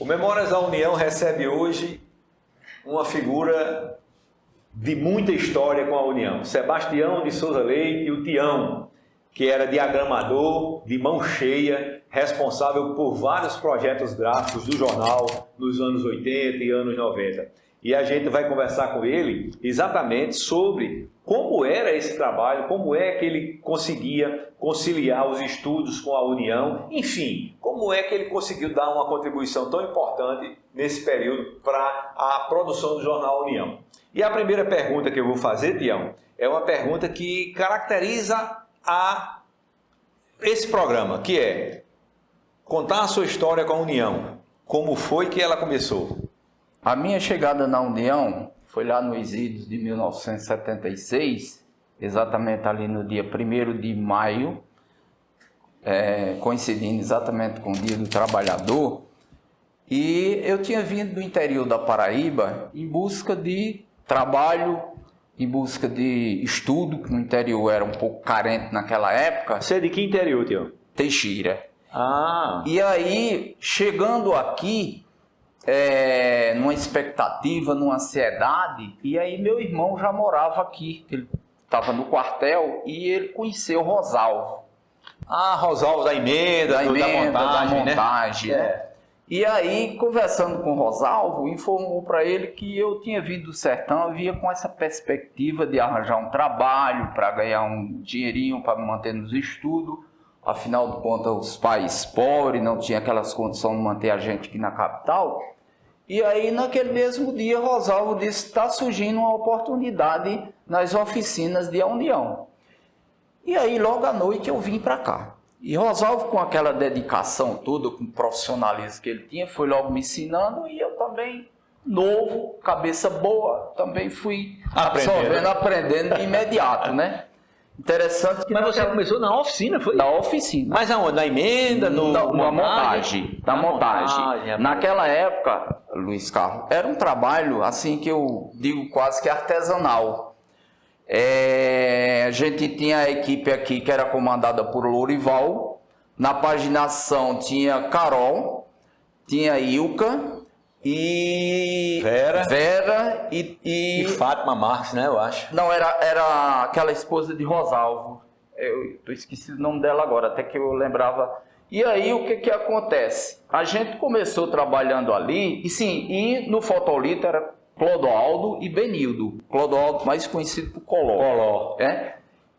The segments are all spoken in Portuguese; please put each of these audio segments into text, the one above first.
O Memórias da União recebe hoje uma figura de muita história com a União. Sebastião de Souza Leite, o Tião, que era diagramador de mão cheia, responsável por vários projetos gráficos do jornal nos anos 80 e anos 90. E a gente vai conversar com ele exatamente sobre como era esse trabalho, como é que ele conseguia conciliar os estudos com a União, enfim, como é que ele conseguiu dar uma contribuição tão importante nesse período para a produção do jornal União. E a primeira pergunta que eu vou fazer, Tião, é uma pergunta que caracteriza esse programa, que é contar a sua história com a União. Como foi que ela começou? A minha chegada na União foi lá nos idos de 1976, exatamente ali no dia 1º de maio, coincidindo exatamente com o Dia do Trabalhador, e eu tinha vindo do interior da Paraíba em busca de trabalho, em busca de estudo, que no interior era um pouco carente naquela época. Você é de que interior, Tião? Teixeira. Ah. E aí, chegando aqui, numa expectativa, numa ansiedade, e aí meu irmão já morava aqui, ele estava no quartel e ele conheceu Rosalvo. Ah, Rosalvo da emenda, da montagem, né? E aí, conversando com Rosalvo, informou para ele que eu tinha vindo do sertão, eu vinha com essa perspectiva de arranjar um trabalho para ganhar um dinheirinho para me manter nos estudos. Afinal de contas, os pais pobres, não tinham aquelas condições de manter a gente aqui na capital. E aí, naquele mesmo dia, Rosalvo disse: está surgindo uma oportunidade nas oficinas de A União. E aí, logo à noite, eu vim para cá. E Rosalvo, com aquela dedicação toda, com o profissionalismo que ele tinha, foi logo me ensinando, e eu também, novo, cabeça boa, também fui absorvendo, aprendendo de imediato, né? Interessante que... Mas você começou na oficina, foi? Na oficina. Mas aonde? Na emenda? Na montagem. Na montagem. Naquela época, Luiz Carlos, era um trabalho, assim, que eu digo quase que artesanal. A gente tinha a equipe aqui que era comandada por Lourival. Na paginação tinha Carol, tinha Ilka e Vera e Fátima Marques, né, eu acho. Não, era aquela esposa de Rosalvo. Eu tô esquecido o nome dela agora, até que eu lembrava. E aí o que acontece? A gente começou trabalhando ali, e no fotolito era Clodoaldo e Benildo. Clodoaldo mais conhecido por Coló.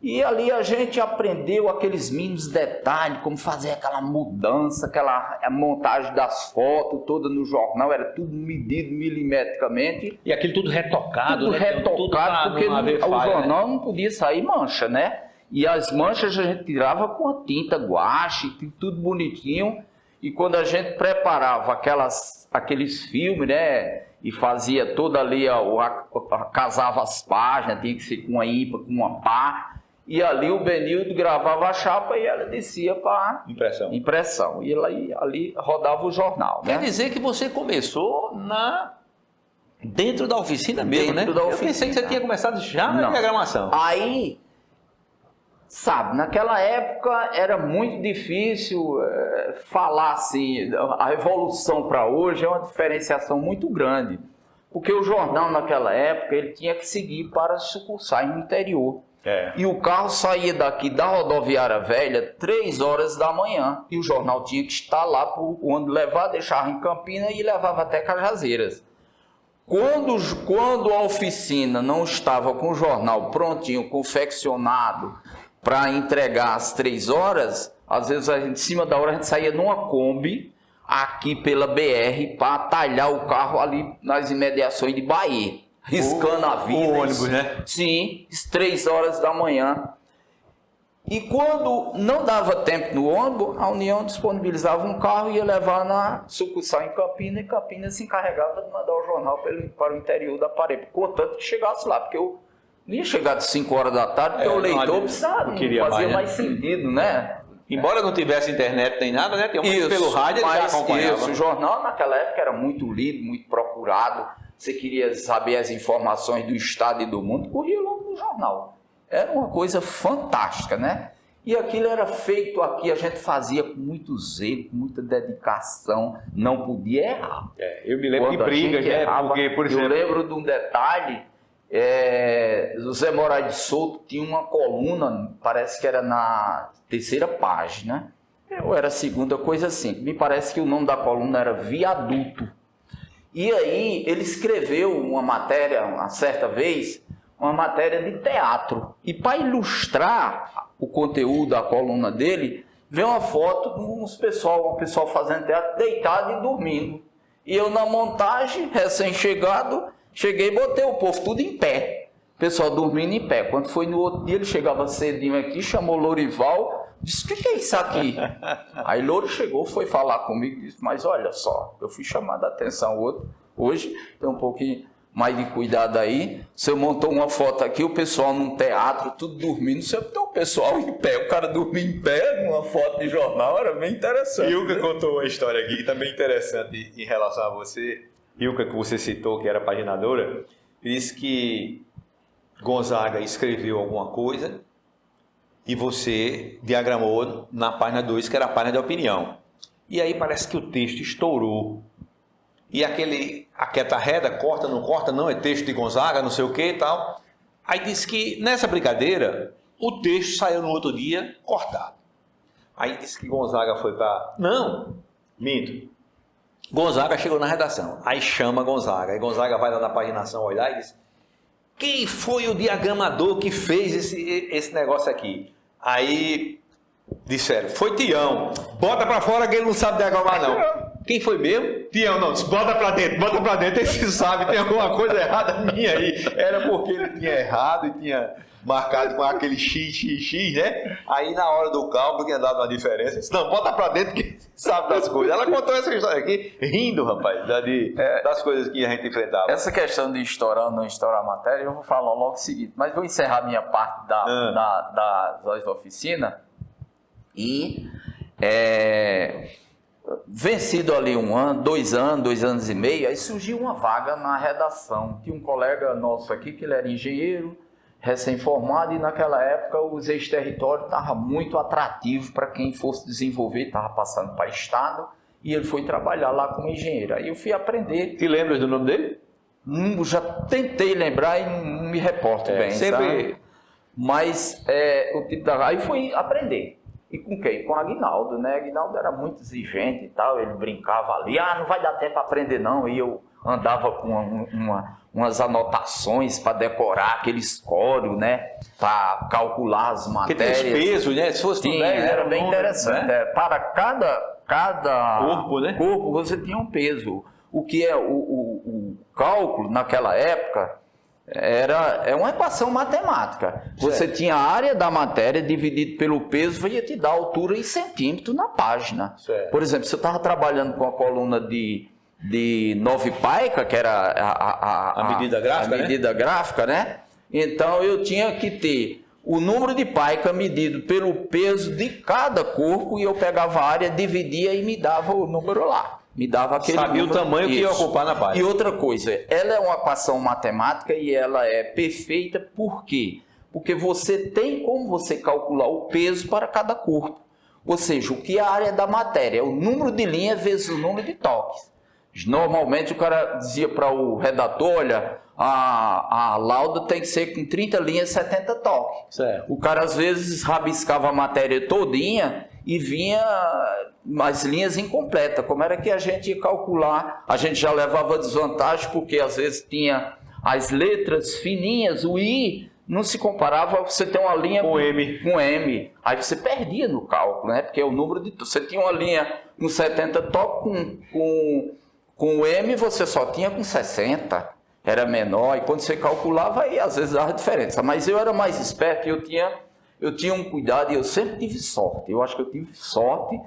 E ali a gente aprendeu aqueles mínimos detalhes, como fazer aquela mudança, aquela montagem das fotos toda no jornal, era tudo medido milimetricamente. E aquilo tudo retocado, tudo retocado, porque o jornal não podia sair mancha, né? E as manchas a gente tirava com a tinta guache, tudo bonitinho. E quando a gente preparava aqueles filmes, né? E fazia toda ali, casava as páginas, tinha que ser com uma ímpa, com uma pá. E ali o Benildo gravava a chapa e ela descia para impressão. E ali rodava o jornal. Quer dizer que você começou dentro da oficina mesmo, né? Eu pensei que você tinha começado já na diagramação. Aí, sabe, naquela época era muito difícil falar assim, a evolução para hoje é uma diferenciação muito grande. Porque o jornal naquela época ele tinha que seguir para as sucursais no interior. E o carro saía daqui da rodoviária velha 3 horas da manhã. E o jornal tinha que estar lá onde levar, deixava em Campina e levava até Cajazeiras. Quando a oficina não estava com o jornal prontinho, confeccionado, para entregar às 3 horas, às vezes em cima da hora a gente saía numa Kombi, aqui pela BR, para atalhar o carro ali nas imediações de Bahia. Riscando a vida. O ônibus, né? Sim, às 3 horas da manhã. E quando não dava tempo no ônibus, a União disponibilizava um carro e ia levar na sucursal em Campina, e Campina se encarregava de mandar o jornal para o interior da Paraíba, contanto que chegasse lá, porque eu não ia chegar de 5 horas da tarde, porque o leitor precisava, não fazia mais sentido, né? Embora não tivesse internet nem nada, né? Tem um pelo rádio ele já acompanhava. O jornal naquela época era muito lido, muito procurado. Você queria saber as informações do estado e do mundo, corria logo no jornal. Era uma coisa fantástica, né? E aquilo era feito aqui, a gente fazia com muito zelo, com muita dedicação, não podia errar. Eu me lembro de brigas, né? Errava, Porque, por exemplo... Eu lembro de um detalhe, o Zé Moraes de Souto tinha uma coluna, parece que era na 3ª página, ou era a 2ª, coisa assim. Me parece que o nome da coluna era Viaduto. E aí ele escreveu uma matéria, uma certa vez, uma matéria de teatro. E para ilustrar o conteúdo da coluna dele, veio uma foto de um pessoal fazendo teatro deitado e dormindo. E eu na montagem, recém-chegado, cheguei e botei o povo tudo em pé. O pessoal dormindo em pé. Quando foi no outro dia, ele chegava cedinho aqui, chamou Lourival, disse, o que é isso aqui? Aí Louro chegou, foi falar comigo, disse, mas olha só, eu fui chamado a atenção hoje, tem um pouquinho mais de cuidado aí. Você montou uma foto aqui, o pessoal num teatro, tudo dormindo, você tem o pessoal em pé, o cara dormia em pé, numa foto de jornal, era bem interessante. Ilka contou uma história aqui, também interessante em relação a você. Ilka, que você citou, que era paginadora, disse que Gonzaga escreveu alguma coisa e você diagramou na página 2, que era a página de opinião. E aí parece que o texto estourou. E a quieta reda, corta, não, é texto de Gonzaga, não sei o que e tal. Aí disse que nessa brincadeira, o texto saiu no outro dia cortado. Aí disse que Gonzaga foi para... Não, minto. Gonzaga chegou na redação, aí chama Gonzaga. Aí Gonzaga vai lá na paginação olhar e diz, quem foi o diagramador que fez esse negócio aqui? Aí disseram, foi Tião. Bota para fora que ele não sabe diagramar não. Quem foi mesmo? Tião, não, bota pra dentro, esse sabe, tem alguma coisa errada minha aí. Era porque ele tinha errado e tinha marcado com aquele x, né? Aí na hora do cálculo tinha dado uma diferença. Disse, não, bota pra dentro que sabe das coisas. Ela contou essa história aqui, rindo, rapaz, das coisas que a gente enfrentava. Essa questão de estourar ou não estourar a matéria, eu vou falar logo o seguinte, mas vou encerrar minha parte das oficinas e... vencido ali 1 ano, 2 anos e meio, aí surgiu uma vaga na redação. Tinha um colega nosso aqui que ele era engenheiro, recém-formado, e naquela época os ex-territórios estavam muito atrativos para quem fosse desenvolver, estava passando para estado, e ele foi trabalhar lá como engenheiro. Aí eu fui aprender. Te lembras do nome dele? Já tentei lembrar e não me reporto bem, sempre... sabe? Mas o tipo aí fui aprender. E com quem? Com o Aguinaldo, né? Aguinaldo era muito exigente e tal, ele brincava ali, não vai dar tempo para aprender não, e eu andava com umas anotações para decorar aquele score, né? Para calcular as matérias. Que tem peso, né? Se fosse tinha, era bem interessante. Né? Para cada corpo, né? Corpo você tinha um peso. O que é o cálculo naquela época... É uma equação matemática. Você tinha a área da matéria dividido pelo peso, ia te dar a altura em centímetros na página. Certo. Por exemplo, se eu estava trabalhando com a coluna de 9 paica, que era a medida gráfica, a medida gráfica, né? Então eu tinha que ter o número de paica medido pelo peso de cada corpo, e eu pegava a área, dividia e me dava o número lá. Me dava aquele Sabia número, o tamanho que ia ocupar na página. E outra coisa, ela é uma equação matemática e ela é perfeita, por quê? Porque você tem como você calcular o peso para cada corpo. Ou seja, o que é a área da matéria? É o número de linhas vezes o número de toques. Normalmente o cara dizia para o redator, olha, a lauda tem que ser com 30 linhas, 70 toques. Certo. O cara às vezes rabiscava a matéria todinha e vinha as linhas incompletas. Como era que a gente ia calcular? A gente já levava desvantagem porque às vezes tinha as letras fininhas, o I não se comparava, você tem uma linha com M. Aí você perdia no cálculo, né? Porque é o número de... Você tinha uma linha com 70 toques, com o M você só tinha com 60. Era menor, e quando você calculava, aí às vezes dava diferença. Mas eu era mais esperto e eu tinha um cuidado, e eu sempre tive sorte. Eu acho que eu tive sorte.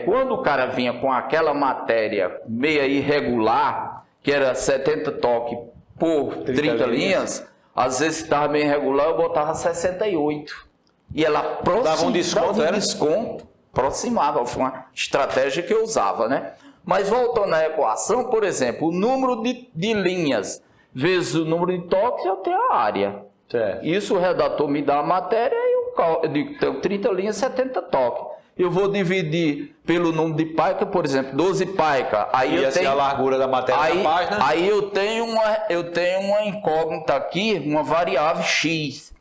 Quando o cara vinha com aquela matéria meia irregular, que era 70 toques por 30 linhas, às vezes estava meio irregular, eu botava 68. E ela dava um desconto, aproximava. Foi uma estratégia que eu usava, né? Mas voltando à equação, por exemplo, o número de linhas vezes o número de toques, eu tenho a área. Certo. Isso o redator me dá a matéria e eu eu digo, tenho 30 linhas, 70 toques. Eu vou dividir pelo número de paica, por exemplo, 12 paica. Aí eu tenho a largura da matéria da página. Aí eu tenho uma incógnita aqui, uma variável X.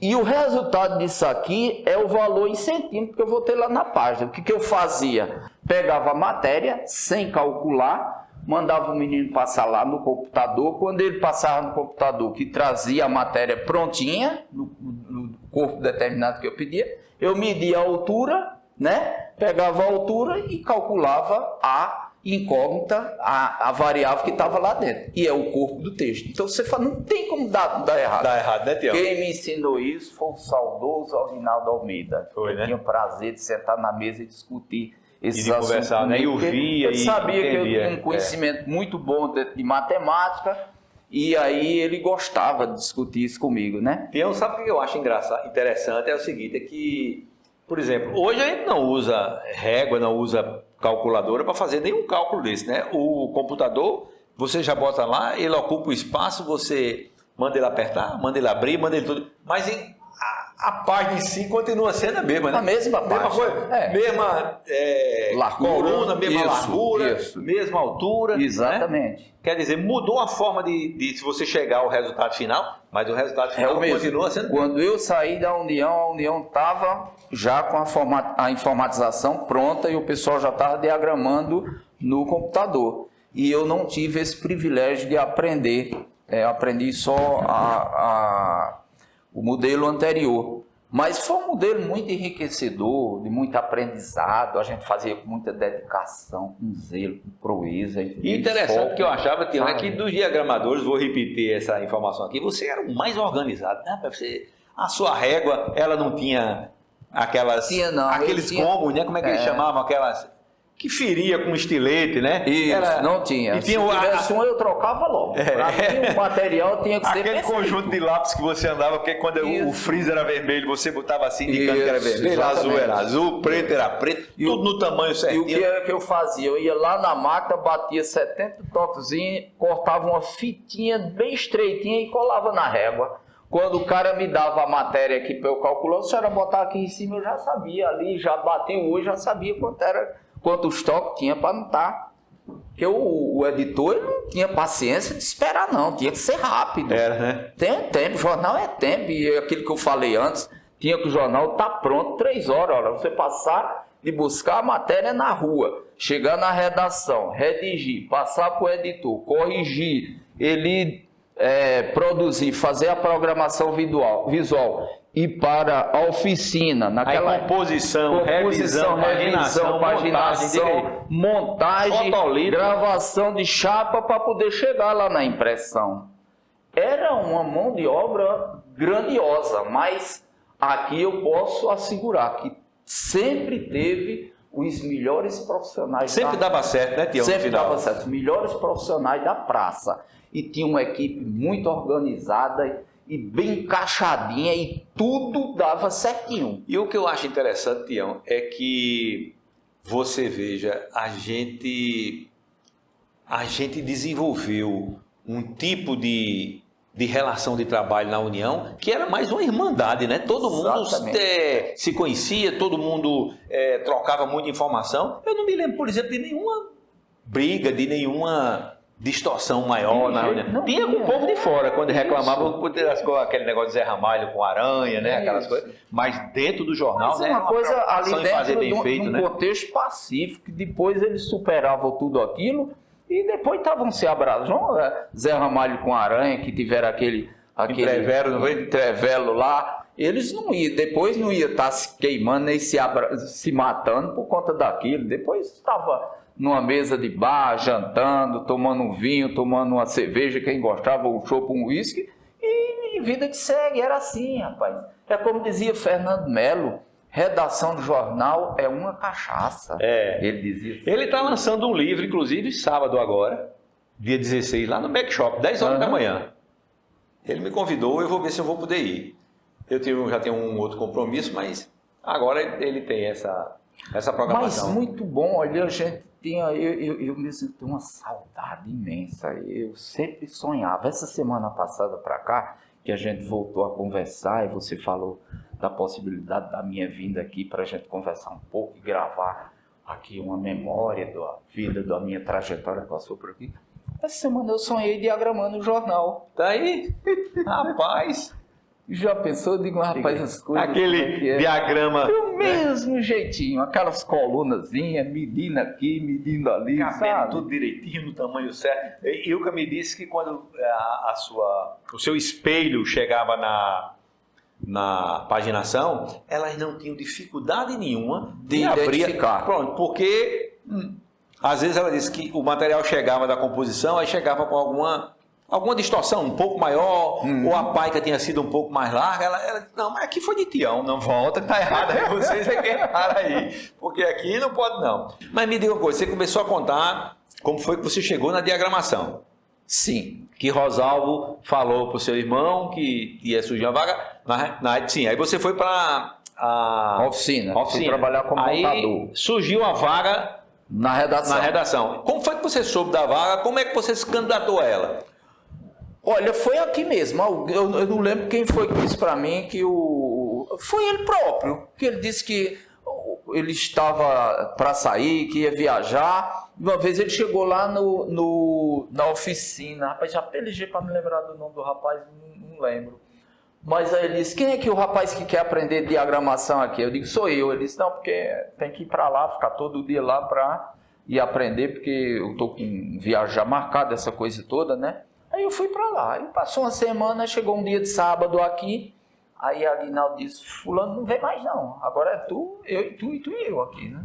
E o resultado disso aqui é o valor em centímetros que eu vou ter lá na página. O que eu fazia? Pegava a matéria sem calcular, mandava o menino passar lá no computador. Quando ele passava no computador, que trazia a matéria prontinha, no corpo determinado que eu pedia, eu media a altura, né? Pegava a altura e calculava a incógnita, a variável que estava lá dentro. E é o corpo do texto. Então você fala, não tem como dar errado. Dá errado, né, Tião? Quem me ensinou isso foi o saudoso Aguinaldo Almeida. Foi, né? Eu tinha o prazer de sentar na mesa e discutir esses assuntos. Conversar, né? E ouvia eu sabia entendia. que eu tinha um conhecimento muito bom de matemática, e aí ele gostava de discutir isso comigo, né? Tião, sabe o que eu acho interessante? É o seguinte, é que, por exemplo, hoje a gente não usa régua, não usa calculadora para fazer nenhum cálculo desse, né? O computador, você já bota lá, ele ocupa o espaço, você manda ele apertar, manda ele abrir, manda ele tudo. Mas a página em si continua sendo a mesma, né? A mesma página. Mesma largura, coluna, mesma largura, isso. mesma altura. Exatamente. Né? Quer dizer, mudou a forma de se você chegar ao resultado final, mas o resultado final continua sendo. Quando eu saí da União, a União estava já com a informatização pronta e o pessoal já estava diagramando no computador. E eu não tive esse privilégio de aprender. Eu aprendi só o modelo anterior. Mas foi um modelo muito enriquecedor, de muito aprendizado. A gente fazia com muita dedicação, com zelo, com proeza. E interessante que eu achava, Tião, é que dos diagramadores, vou repetir essa informação aqui, você era o mais organizado, né? A sua régua, ela não tinha aqueles gomos, né? Como é que eles chamavam? Aquelas que feria com estilete, né? Isso, não tinha. E se tivesse eu trocava logo. Pra mim, o material tinha que ser aquele conjunto de lápis que você andava, porque quando o friso era vermelho, você botava assim, indicando que era vermelho, exatamente. Azul era azul, preto era preto, tudo no tamanho certinho. E o que era que eu fazia? Eu ia lá na máquina, batia 70 toquezinhos, cortava uma fitinha bem estreitinha e colava na régua. Quando o cara me dava a matéria aqui para eu calcular, se era botar aqui em cima, eu já sabia ali, já bateu hoje, já sabia quantos toques tinha para não estar. Porque o editor ele não tinha paciência de esperar, não. Tinha que ser rápido. Era, né? Tem tempo, jornal é tempo. E aquilo que eu falei antes, tinha que o jornal estar pronto 3 horas. Olha, você passar de buscar a matéria na rua, chegar na redação, redigir, passar para o editor, corrigir, ele produzir, fazer a programação visual e para a oficina, naquela composição, revisão, paginação, montagem, gravação de chapa para poder chegar lá na impressão. Era uma mão de obra grandiosa, mas aqui eu posso assegurar que sempre teve os melhores profissionais. Sempre dava certo, né, Tião? Sempre dava certo, os melhores profissionais da praça. E tinha uma equipe muito organizada e bem encaixadinha e tudo dava certinho. E o que eu acho interessante, Tião, é que você veja, a gente desenvolveu um tipo de relação de trabalho na União que era mais uma irmandade, né? Todo mundo se conhecia, todo mundo trocava muita informação. Eu não me lembro, por exemplo, de nenhuma briga, de nenhuma distorção maior na União. Tinha com o povo de fora, quando reclamavam aquele negócio de Zé Ramalho com aranha, né? Aquelas coisas. Mas dentro do jornal, mas né? Uma coisa ali dentro de um né? contexto pacífico, depois eles superavam tudo aquilo e depois estavam se abraçando. Zé Ramalho com aranha, que tiveram aquele entrevelo lá, eles não iam, depois não iam estar se queimando nem se matando por conta daquilo. Depois estava numa mesa de bar, jantando, tomando um vinho, tomando uma cerveja, quem gostava, um chopp, um uísque, e vida que segue, era assim, rapaz. É como dizia Fernando Melo, redação do jornal é uma cachaça. Ele dizia assim. Ele está lançando um livro, inclusive, sábado agora, dia 16, lá no Back Shop, 10 horas da manhã. Ele me convidou, eu vou ver se eu vou poder ir. Eu já tenho um outro compromisso, mas agora ele tem essa programação. Mas muito bom, olha, a gente eu mesmo tenho uma saudade imensa. Eu sempre sonhava. Essa semana passada para cá, que a gente voltou a conversar e você falou da possibilidade da minha vinda aqui para a gente conversar um pouco e gravar aqui uma memória da vida, da minha trajetória que passou por aqui. Essa semana eu sonhei diagramando o jornal. Tá aí? Rapaz! Já pensou? Eu digo, rapaz, as coisas... Aquele diagrama... Do mesmo jeitinho, aquelas colunazinhas, medindo aqui, medindo ali, cabendo tudo direitinho, no tamanho certo. Ilka me disse que quando o seu espelho chegava na paginação, elas não tinham dificuldade nenhuma de identificar. Pronto, porque às vezes ela disse que o material chegava da composição, aí chegava com alguma distorção um pouco maior, ou a paica tinha sido um pouco mais larga, ela disse, não, mas aqui foi de Tião, não volta, que tá errado aí, vocês é que erraram aí, porque aqui não pode não. Mas me diga uma coisa, você começou a contar como foi que você chegou na diagramação. Sim. Que Rosalvo falou pro seu irmão que ia surgir uma vaga, sim, aí você foi para a oficina, fui trabalhar como montador. Aí surgiu a vaga na redação. Como foi que você soube da vaga, como é que você se candidatou a ela? Olha, foi aqui mesmo. Eu não lembro quem foi que disse para mim que foi ele próprio, que ele disse que ele estava para sair, que ia viajar. Uma vez ele chegou lá na oficina. Rapaz, já pelejei para me lembrar do nome do rapaz, não lembro. Mas aí ele disse, quem é que o rapaz que quer aprender diagramação aqui? Eu digo, sou eu. Ele disse, não, porque tem que ir para lá, ficar todo dia lá para ir aprender, porque eu estou com viagem marcada, essa coisa toda, né? Aí eu fui para lá, e passou uma semana, chegou um dia de sábado aqui, aí a Aguinaldo disse, fulano não vem mais não, agora é tu, tu e eu aqui, né?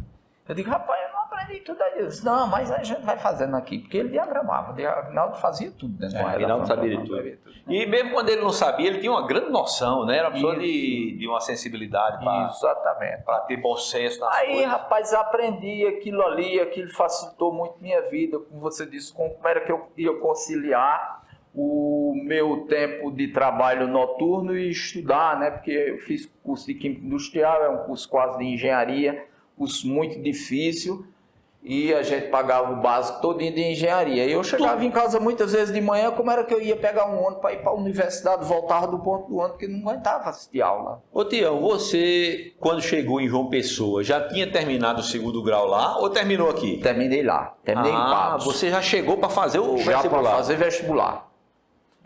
Eu digo, rapaz, eu não aprendi tudo aí. Ele disse, não, mas a gente vai fazendo aqui, porque ele diagramava, o Aguinaldo fazia tudo. Né? Aguinaldo sabia de tudo. E mesmo quando ele não sabia, ele tinha uma grande noção, né? Era uma pessoa de uma sensibilidade para ter bom senso nas coisas. Aí, rapaz, aprendi aquilo ali, aquilo facilitou muito minha vida, como você disse, como era que eu ia conciliar o meu tempo de trabalho noturno e estudar, né? Porque eu fiz curso de Química Industrial, é um curso quase de engenharia, curso muito difícil, e a gente pagava o básico todinho de engenharia. E eu chegava em casa muitas vezes de manhã, como era que eu ia pegar um ônibus para ir para a universidade, voltava do ponto do ônibus, porque não aguentava assistir aula. Ô Tião, você, quando chegou em João Pessoa, já tinha terminado o segundo grau lá ou terminou aqui? Terminei lá, terminei em Patos. Você já chegou para fazer o vestibular? Já para fazer vestibular.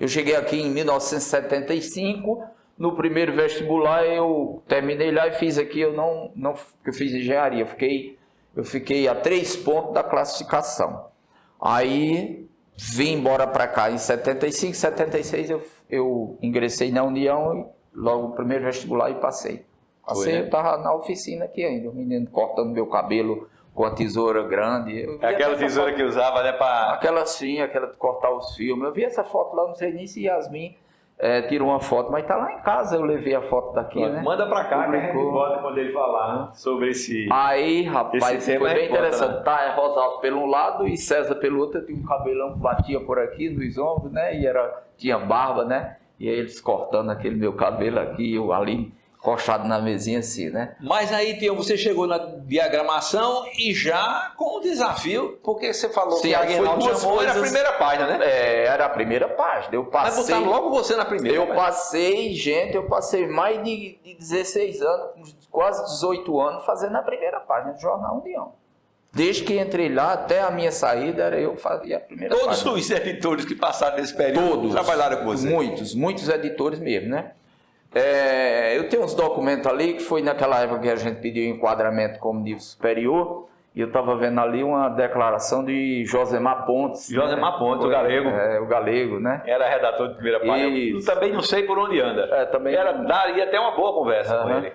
Eu cheguei aqui em 1975, no primeiro vestibular eu terminei lá e fiz aqui, eu fiz engenharia, eu fiquei a 3 pontos da classificação. Aí vim embora para cá em 75, 76 eu ingressei na União, e logo o primeiro vestibular e passei. Passei, eu estava na oficina aqui ainda, o menino cortando meu cabelo com a tesoura grande. Aquela tesoura foto que usava, né? Aquela sim, aquela de cortar os filmes. Eu vi essa foto lá, não sei nem se Yasmin tirou uma foto, mas tá lá em casa, eu levei a foto daqui, né? Manda pra cá, que a gente bota quando ele falar sobre esse... Aí, rapaz, foi bem interessante. Né? Tá, Rosalvo pelo um lado e César pelo outro. Eu tinha um cabelão que batia por aqui, nos ombros, né? E tinha barba, né? E aí eles cortando aquele meu cabelo aqui, eu ali... encostado na mesinha assim, né? Mas aí, Tião, você chegou na diagramação e já com o desafio, porque você falou que a Aguinaldo chamou, era a primeira página, né? Era a primeira página. Eu passei... Mas botar logo você na primeira. Eu passei mais de 16 anos, quase 18 anos, fazendo a primeira página do Jornal União. Desde que entrei lá até a minha saída, eu fazia a primeira página. Todos os editores que passaram nesse período trabalharam com você? Muitos editores mesmo, né? Eu tenho uns documentos ali que foi naquela época que a gente pediu enquadramento como nível superior, e eu estava vendo ali uma declaração de Josemar Pontes. Josemar Pontes, o galego. O galego, né? Era redator de primeira página. Eu também não sei por onde anda. Daria até uma boa conversa com ele.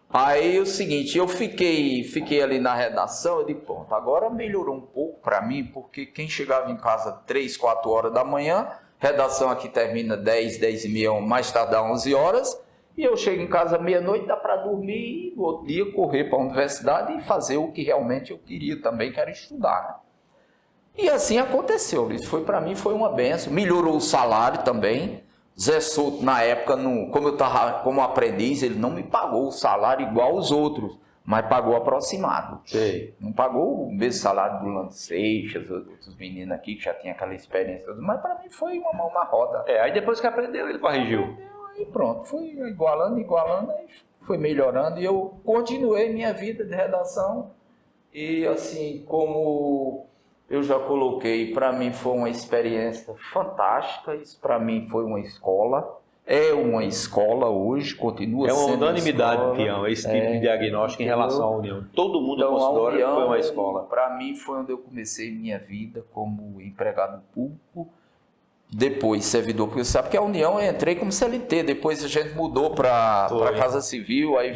Aí o seguinte, eu fiquei ali na redação, eu digo, pronto, agora melhorou um pouco para mim, porque quem chegava em casa 3, 4 horas da manhã, redação aqui termina 10, 10 e meia, mais tardar 11 horas, e eu chego em casa meia-noite, dá para dormir, e no outro dia correr para a universidade e fazer o que realmente eu queria também, que era estudar. Né? E assim aconteceu, isso para mim foi uma benção, melhorou o salário também. Zé Souto, na época, como eu estava como aprendiz, ele não me pagou o salário igual os outros, mas pagou aproximado. Sei. Não pagou o mesmo salário do Lando Seixas, outros meninos aqui que já tinham aquela experiência, mas para mim foi uma mão na roda. Aí depois que aprendeu, ele corrigiu. E pronto, fui igualando, e foi melhorando e eu continuei minha vida de redação. E assim, como eu já coloquei, para mim foi uma experiência fantástica, isso para mim foi uma escola, é uma escola hoje, continua sendo uma unanimidade, escola, Tião, esse tipo de diagnóstico em relação à União. Todo mundo então, considera que foi uma escola. Para mim foi onde eu comecei minha vida como empregado público, depois servidor público. Sabe que a União eu entrei como CLT, depois a gente mudou para Casa Civil, aí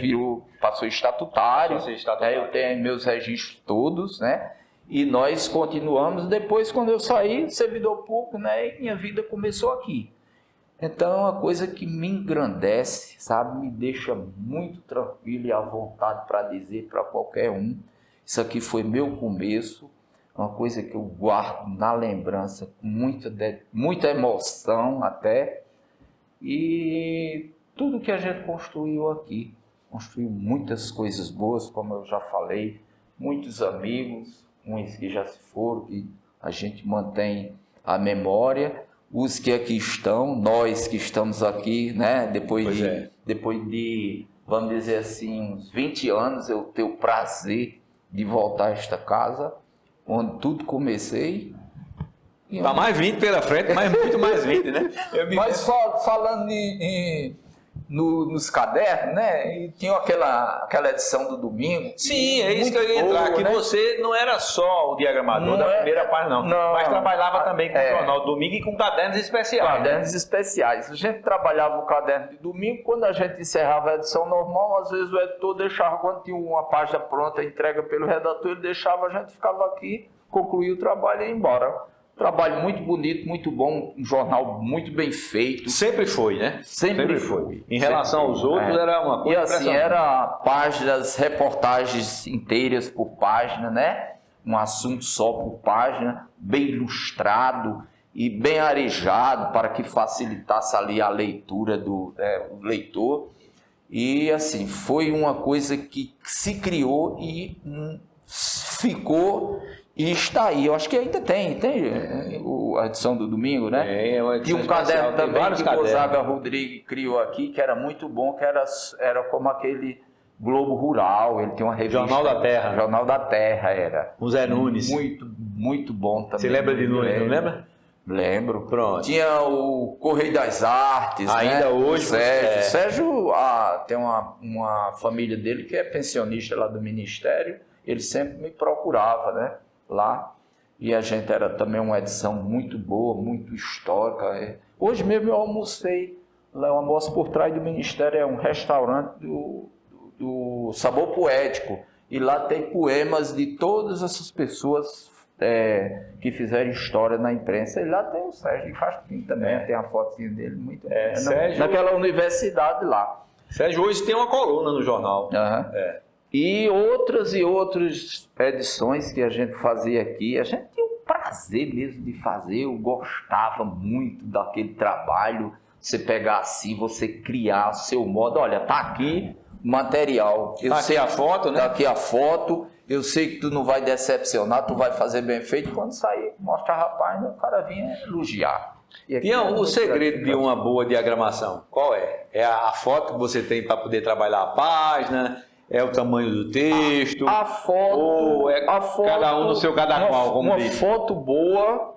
passou estatutário, aí eu tenho meus registros todos, né? E nós continuamos, depois quando eu saí, servidor público, né? E minha vida começou aqui. Então é uma coisa que me engrandece, sabe? Me deixa muito tranquilo e à vontade para dizer para qualquer um. Isso aqui foi meu começo, uma coisa que eu guardo na lembrança com muita emoção até. E tudo que a gente construiu aqui, construiu muitas coisas boas, como eu já falei, muitos amigos, uns que já se foram, que a gente mantém a memória. Os que aqui estão, nós que estamos aqui, né? Depois de, vamos dizer assim, uns 20 anos, eu tenho o prazer de voltar a esta casa, onde tudo comecei. Tá mais 20 pela frente, mas muito mais 20, né? Mas falando nos cadernos, né? E tinha aquela edição do domingo. Sim, é isso que eu ia entrar. Que né? Você não era só o diagramador da primeira página, não. Mas trabalhava também com o jornal domingo e com cadernos especiais. Cadernos especiais. A gente trabalhava o caderno de domingo. Quando a gente encerrava a edição normal, às vezes o editor deixava, quando tinha uma página pronta, entrega pelo redator, ele deixava, a gente ficava aqui, concluía o trabalho e ia embora. Trabalho muito bonito, muito bom, um jornal muito bem feito. Sempre foi, né? Sempre foi. Em relação aos outros, era uma coisa. E assim, era páginas, reportagens inteiras por página, né? Um assunto só por página, bem ilustrado e bem arejado para que facilitasse ali a leitura do leitor. E assim, foi uma coisa que se criou e ficou. E está aí, eu acho que ainda tem a edição do domingo, né? E um caderno também que o Gonzaga Rodrigues criou aqui, que era muito bom, que era como aquele Globo Rural, ele tem uma revista. Jornal da Terra. Jornal da Terra era. O Zé Nunes. Muito, muito bom também. Você lembra de Nunes, não lembra? Lembro. Pronto. Tinha o Correio das Artes, ainda né? Hoje. O Sérgio tem uma família dele que é pensionista lá do Ministério, ele sempre me procurava, né? Lá, e a gente era também uma edição muito boa, muito histórica. Hoje mesmo eu almocei, lá eu almoço por trás do Ministério, é um restaurante do Sabor Poético, e lá tem poemas de todas essas pessoas que fizeram história na imprensa, e lá tem o Sérgio Castinho também, tem a fotinha dele, muito Sérgio, naquela universidade lá. Sérgio hoje tem uma coluna no jornal. E outras edições que a gente fazia aqui, a gente tinha um prazer mesmo de fazer, eu gostava muito daquele trabalho, você pegar assim, você criar o seu modo, olha, tá aqui o material. Tá aqui a foto, né? Tá aqui a foto, eu sei que tu não vai decepcionar, tu vai fazer bem feito, quando sair, mostra a página, o cara vinha elogiar. Tião, o segredo de uma boa diagramação, qual é? É a foto que você tem para poder trabalhar a página? É o tamanho do texto? A foto, cada um no seu cada qual, como diz. Uma foto boa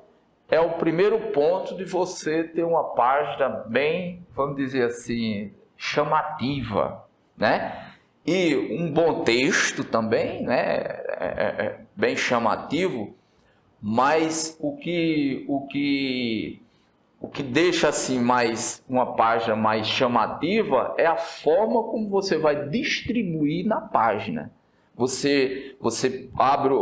é o primeiro ponto de você ter uma página bem, vamos dizer assim, chamativa, né? E um bom texto também, né? Bem chamativo, mas o que deixa assim uma página mais chamativa é a forma como você vai distribuir na página. Você abre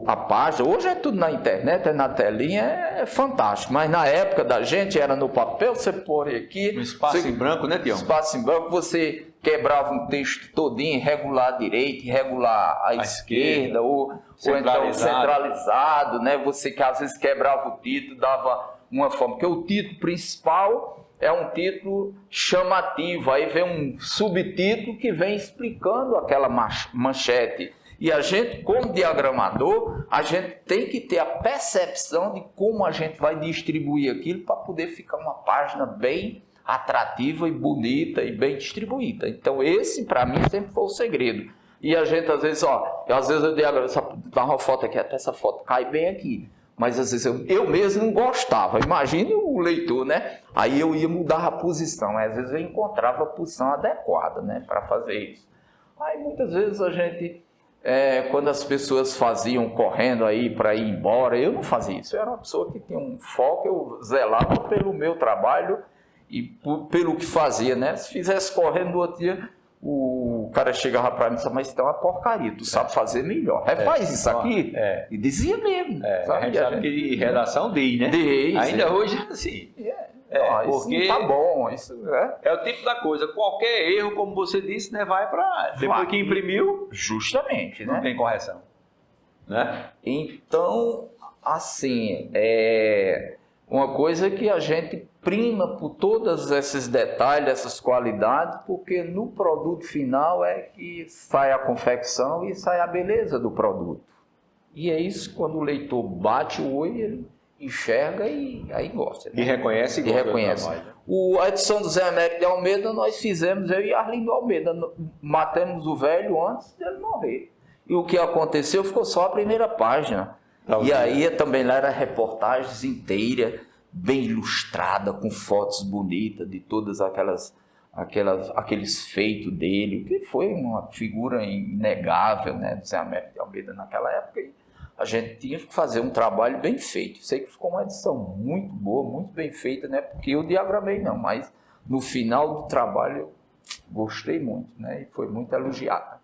a página, hoje é tudo na internet, é na telinha, é fantástico, mas na época da gente era no papel, você pôr aqui... Um espaço em branco, né, Tião? Espaço em branco, você quebrava um texto todinho, regular a direita, regular a esquerda, ou então centralizado, né? Você que às vezes quebrava o título, dava uma forma, porque o título principal é um título chamativo, aí vem um subtítulo que vem explicando aquela manchete. E a gente, como diagramador, a gente tem que ter a percepção de como a gente vai distribuir aquilo para poder ficar uma página bem atrativa e bonita e bem distribuída. Então esse para mim sempre foi o segredo. E a gente às vezes, eu dá uma foto aqui, até essa foto cai bem aqui. Mas às vezes eu mesmo não gostava. Imagine o leitor, né? Aí eu ia mudar a posição. Às vezes eu encontrava a posição adequada, né, para fazer isso. Aí muitas vezes a gente, quando as pessoas faziam correndo aí para ir embora, eu não fazia isso. Eu era uma pessoa que tinha um foco, eu zelava pelo meu trabalho e pelo que fazia, né? Se fizesse correndo no outro dia, o cara chegava para mim e disse, mas isso é uma porcaria, tu sabe fazer melhor. Faz isso aqui. E dizia mesmo. A gente sabe que redação diz, né? Ainda hoje, assim. Porque isso não tá bom. Isso, é o tipo da coisa. Qualquer erro, como você disse, né, vai para... Depois que imprimiu, justamente, né? Não tem correção. Né? Então, assim, uma coisa que a gente prima por todos esses detalhes, essas qualidades, porque no produto final é que sai a confecção e sai a beleza do produto. E é isso, quando o leitor bate o olho, ele enxerga e aí gosta. Né? E reconhece. A edição do Zé Américo de Almeida nós fizemos, eu e Arlindo Almeida, matamos o velho antes dele morrer. E o que aconteceu ficou só a primeira página. E aí também lá era reportagens inteiras, bem ilustrada, com fotos bonitas de todas aqueles feitos dele, que foi uma figura inegável, né, do Zé Américo de Almeida naquela época. E a gente tinha que fazer um trabalho bem feito. Sei que ficou uma edição muito boa, muito bem feita, né, porque eu diagramei não, mas no final do trabalho eu gostei muito, né, e foi muito elogiada.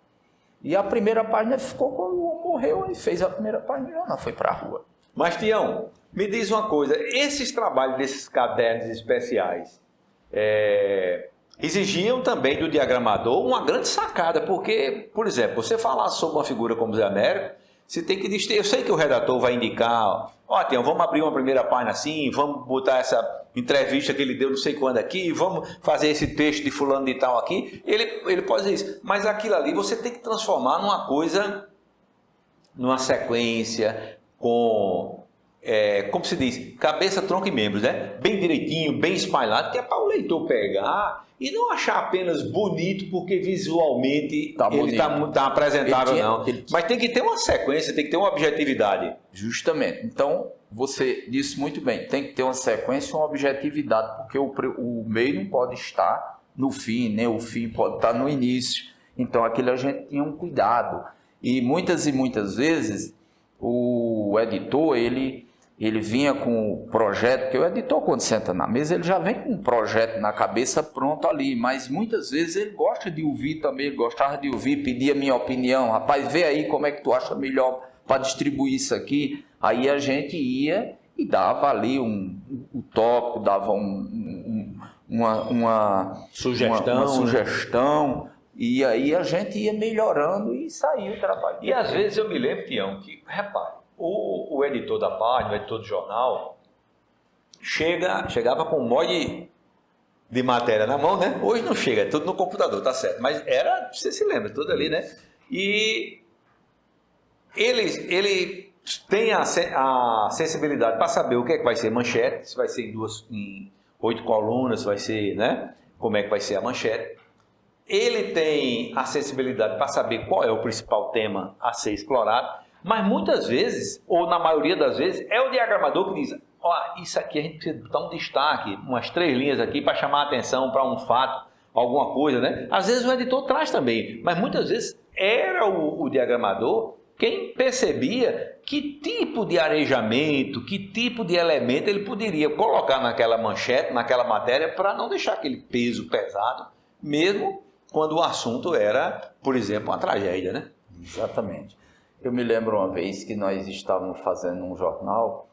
E a primeira página ficou quando o homem morreu e fez a primeira página e já não foi para a rua. Mas, Tião, me diz uma coisa, esses trabalhos desses cadernos especiais exigiam também do diagramador uma grande sacada, porque, por exemplo, você falar sobre uma figura como Zé Américo, você tem que distinguir. Eu sei que o redator vai indicar, Tião, vamos abrir uma primeira página assim, vamos botar essa entrevista que ele deu não sei quando aqui, vamos fazer esse texto de fulano de tal aqui, ele pode dizer isso, mas aquilo ali você tem que transformar numa coisa, numa sequência, com, como se diz, cabeça, tronco e membros, né? Bem direitinho, bem espalhado, que é para o leitor pegar e não achar apenas bonito porque visualmente ele está apresentável, não. Mas tem que ter uma sequência, tem que ter uma objetividade. Justamente. Então, você disse muito bem, tem que ter uma sequência e uma objetividade, porque o meio não pode estar no fim, nem o fim pode estar no início. Então, aquilo a gente tinha um cuidado. E muitas vezes, o editor, ele vinha com o projeto, porque o editor, quando senta na mesa, ele já vem com um projeto na cabeça pronto ali, mas muitas vezes ele gosta de ouvir também, ele gostava de ouvir, pedir a minha opinião, rapaz, vê aí como é que tu acha melhor para distribuir isso aqui. Aí a gente ia e dava ali um tópico, dava uma sugestão, e aí a gente ia melhorando e saía o trabalho. E às vezes eu me lembro, Tião, que, repare, o editor da página, o editor do jornal, chegava com um monte de matéria na mão, né? Hoje não chega, é tudo no computador, tá certo. Mas era, você se lembra, tudo ali, né? E ele tem a sensibilidade para saber o que é que vai ser manchete, se vai ser em 8 colunas, se vai ser, né? Como é que vai ser a manchete. Ele tem a sensibilidade para saber qual é o principal tema a ser explorado. Mas muitas vezes, ou na maioria das vezes, é o diagramador que diz, isso aqui a gente precisa botar um destaque, umas 3 linhas aqui para chamar a atenção para um fato, alguma coisa, né? Às vezes o editor traz também, mas muitas vezes era o diagramador quem percebia que tipo de arejamento, que tipo de elemento ele poderia colocar naquela manchete, naquela matéria, para não deixar aquele peso pesado, mesmo quando o assunto era, por exemplo, uma tragédia, né? Exatamente. Eu me lembro uma vez que nós estávamos fazendo um jornal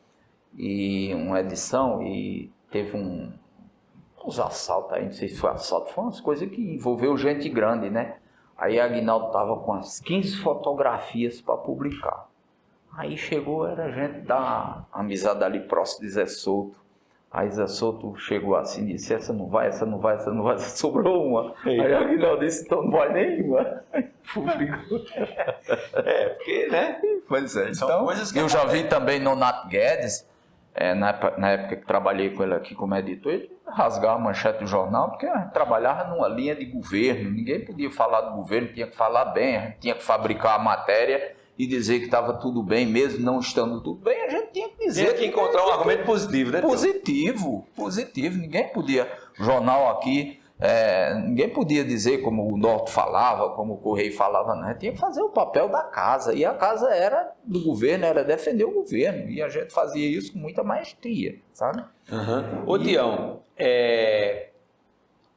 e uma edição e teve uns assaltos aí, não sei se foi assalto, foi umas coisas que envolveu gente grande, né? Aí a Aguinaldo estava com as 15 fotografias para publicar. Aí chegou, era gente da amizade ali próximo de Zé Souto. Aí Zé Souto chegou assim e disse, essa não vai, sobrou uma. Aí a Aguinaldo disse, então não vai nenhuma. Porque, né? Pois é. São então, coisas que eu já vi também no Nat Guedes, na época que trabalhei com ele aqui como editor, ele rasgava a manchete do jornal, porque a gente trabalhava numa linha de governo, ninguém podia falar do governo, tinha que falar bem, a gente tinha que fabricar a matéria e dizer que estava tudo bem, mesmo não estando tudo bem, a gente tinha que dizer... Tinha que encontrar um argumento positivo, né? Positivo, ninguém podia, jornal aqui... ninguém podia dizer como o Norte falava, como o Correio falava, não. Tinha que fazer o papel da casa, e a casa era do governo, era defender o governo, e a gente fazia isso com muita maestria, sabe? Ô Tião,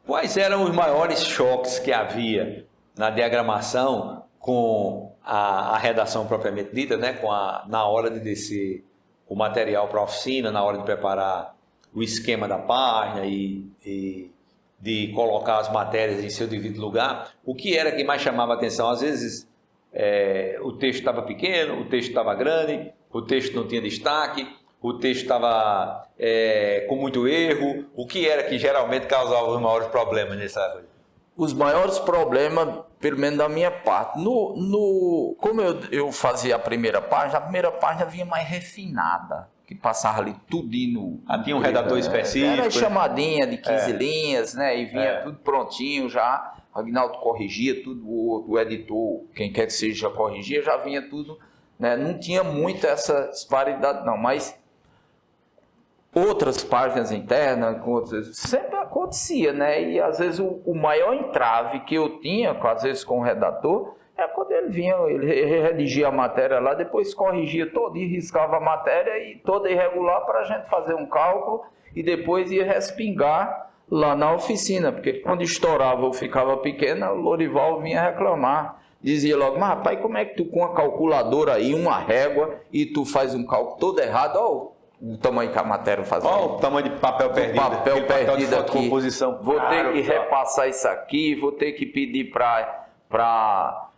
quais eram os maiores choques que havia na diagramação com a redação propriamente dita, né? Na hora de descer o material para a oficina, na hora de preparar o esquema da página e de colocar as matérias em seu devido lugar? O que era que mais chamava a atenção? Às vezes o texto estava pequeno, o texto estava grande, o texto não tinha destaque, o texto estava com muito erro. O que era que geralmente causava os maiores problemas nessa coisa? Os maiores problemas, pelo menos da minha parte, como eu fazia a primeira página vinha mais refinada, que passava ali tudinho. Tinha um redator específico. Era chamadinha de 15 linhas, né? E vinha tudo prontinho já. O Agnaldo corrigia tudo, o editor, quem quer que seja, corrigia, já vinha tudo, né? Não tinha muito essa disparidade, não, mas outras páginas internas, sempre acontecia, né? E às vezes o maior entrave que eu tinha, às vezes com o redator, quando ele vinha, ele redigia a matéria lá, depois corrigia toda e riscava a matéria e toda irregular para a gente fazer um cálculo e depois ia respingar lá na oficina, porque quando estourava ou ficava pequena, o Lorival vinha reclamar. Dizia logo, mas rapaz, como é que tu com a calculadora aí, uma régua, e tu faz um cálculo todo errado? Ó, o tamanho que a matéria fazia. Olha o tamanho de papel perdido. Papel perdido aqui. Composição. Vou ter que repassar isso aqui, vou ter que pedir para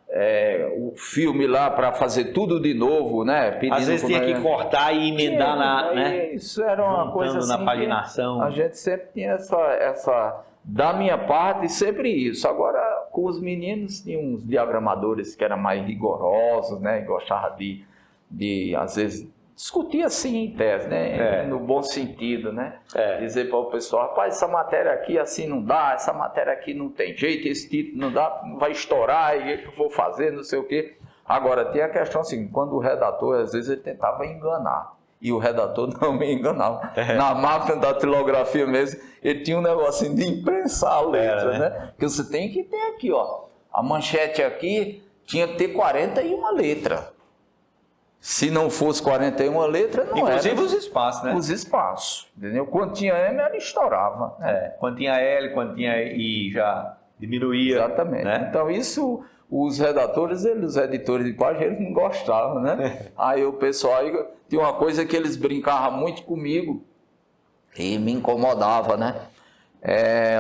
o filme lá para fazer tudo de novo, né? Às vezes tinha que cortar e emendar né? Isso era uma coisa assim, na paginação. A gente sempre tinha essa da minha parte, sempre isso. Agora, com os meninos, tinha uns diagramadores que eram mais rigorosos, né? E gostavam de às vezes, discutir assim em tese, né? No bom sentido, né? Dizer para o pessoal, rapaz, essa matéria aqui assim não dá, essa matéria aqui não tem jeito, esse título não dá, vai estourar, e o que eu vou fazer, não sei o quê. Agora, tem a questão assim, quando o redator, às vezes, ele tentava enganar, e o redator não me enganava. Na máquina da datilografia mesmo, ele tinha um negocinho de imprensar a letra, né? Porque você tem que ter aqui, ó, a manchete aqui tinha que ter 41 letras. Se não fosse 41 letras, não era. Inclusive os espaços, né? Os espaços, entendeu? Quando tinha M, ela estourava. Quando tinha L, quando tinha I, já diminuía. Exatamente. Né? Então, isso, os redatores, os editores de página, eles não gostavam, né? Aí o pessoal, tinha uma coisa que eles brincavam muito comigo e me incomodava, né?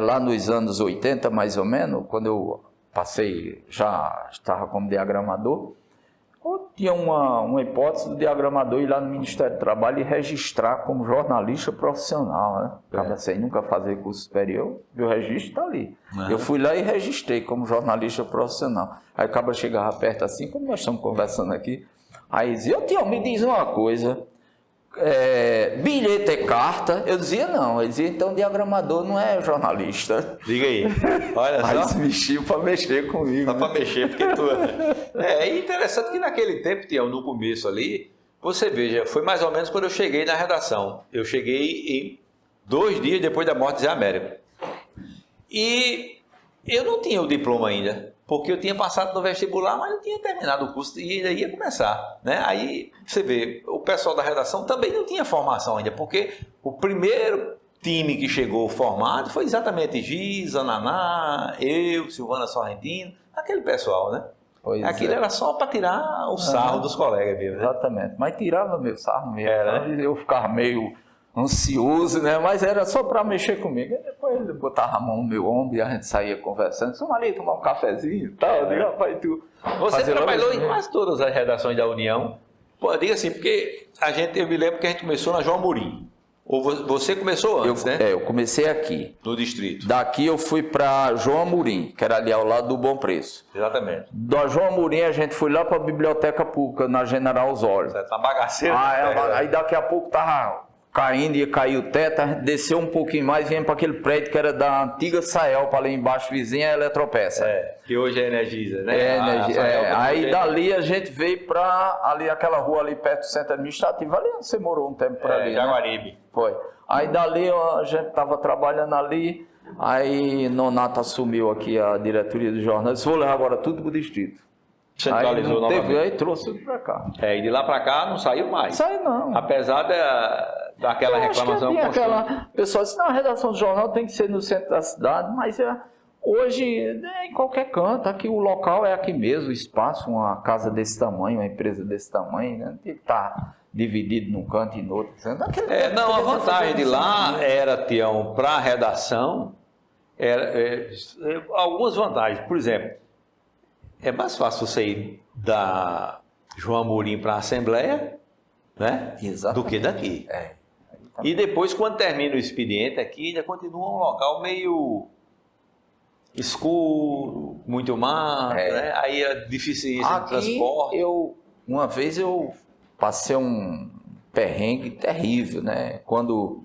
Lá nos anos 80, mais ou menos, quando eu passei, já estava como diagramador, tinha uma hipótese do diagramador ir lá no Ministério do Trabalho e registrar como jornalista profissional, né? Acaba sem nunca fazer curso superior, meu registro está ali. Eu fui lá e registrei como jornalista profissional. Aí acaba chegava perto assim, como nós estamos conversando aqui, aí dizia, Tião, me diz uma coisa, bilhete é carta? Eu dizia não, ele dizia, então diagramador não é jornalista. Diga aí, olha só. Aí se mexeu para mexer comigo. Só para mexer, porque tu... É interessante que naquele tempo, Tião, no começo ali, você veja, foi mais ou menos quando eu cheguei na redação. Eu cheguei em 2 dias depois da morte de Zé Américo. E eu não tinha o diploma ainda, porque eu tinha passado no vestibular, mas não tinha terminado o curso e ainda ia começar, né? Aí você vê, o pessoal da redação também não tinha formação ainda, porque o primeiro time que chegou formado foi exatamente Giza, Naná, eu, Silvana Sorrentino, aquele pessoal, né? Aquilo era só para tirar o sarro dos colegas mesmo, né? Exatamente, mas tirava meu sarro mesmo, né? Eu ficava meio ansioso, né? Mas era só para mexer comigo. E depois ele botava a mão no meu ombro e a gente saía conversando. Vamos ali tomar um cafezinho e tal. Eu digo, rapaz, Você trabalhou em quase todas as redações da União. Pô, diga assim, porque eu me lembro que a gente começou na João Amorim. Ou você começou antes, né? Eu comecei aqui. No distrito. Daqui eu fui para João Amorim, que era ali ao lado do Bom Preço. Exatamente. Da João Amorim a gente foi lá para a Biblioteca Pública, na General Osório. Certo, uma bagaceira. Aí daqui a pouco tava caindo, ia cair o teto, a gente desceu um pouquinho mais, vinha para aquele prédio que era da antiga Sael, para lá embaixo, vizinha, a Eletropeça. Que hoje é Energisa, né? Aí dali a gente veio para ali, aquela rua ali perto do centro administrativo, ali você morou um tempo por ali, Jaguaribe. Né? Foi. Aí dali a gente estava trabalhando ali, aí Nonato assumiu aqui a diretoria do jornal, disse, vou levar agora tudo para o distrito. Centralizou novamente. Aí trouxe tudo para cá. E de lá para cá não saiu mais. Saiu não. Apesar daquela reclamação constante. Aquela pessoa disse, não, a redação do jornal tem que ser no centro da cidade, mas hoje em qualquer canto, aqui o local é aqui mesmo, o espaço, uma casa desse tamanho, uma empresa desse tamanho, né? Não tem que estar dividido num canto e no outro. Não, a vantagem de lá era, Tião, para a redação, algumas vantagens. Por exemplo, é mais fácil você ir da João Amorim para a Assembleia, né? Do que daqui. E depois, quando termina o expediente aqui, ainda continua um local meio escuro, muito mato, né? Aí a deficiência de transporte. Uma vez eu passei um perrengue terrível, né? Quando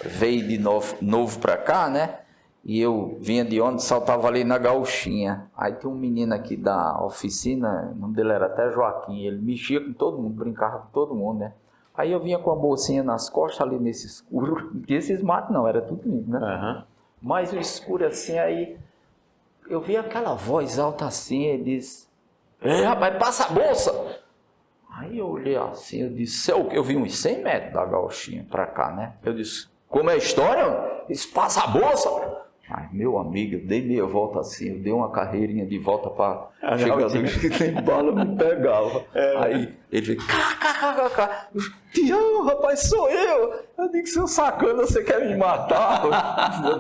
veio de novo para cá, né? E eu vinha de onde saltava ali na gauchinha. Aí tem um menino aqui da oficina, o nome dele era até Joaquim, ele mexia com todo mundo, brincava com todo mundo, né? Aí eu vinha com a bolsinha nas costas ali nesse escuro, não tinha esses matos não, era tudo limpo, né? Uhum. Mas o escuro assim, aí eu vi aquela voz alta assim, ele disse, rapaz, passa a bolsa! Aí eu olhei assim, eu disse, eu vi uns 100 metros da gauchinha pra cá, né? Eu disse, como é a história? Ele disse, passa a bolsa! Ai, meu amigo, eu dei meia volta assim, eu dei uma carreirinha de volta para chegar ali, que nem bala me pegava. Aí ele veio, Tião, rapaz, sou eu! Eu digo, seu sacana, você quer me matar?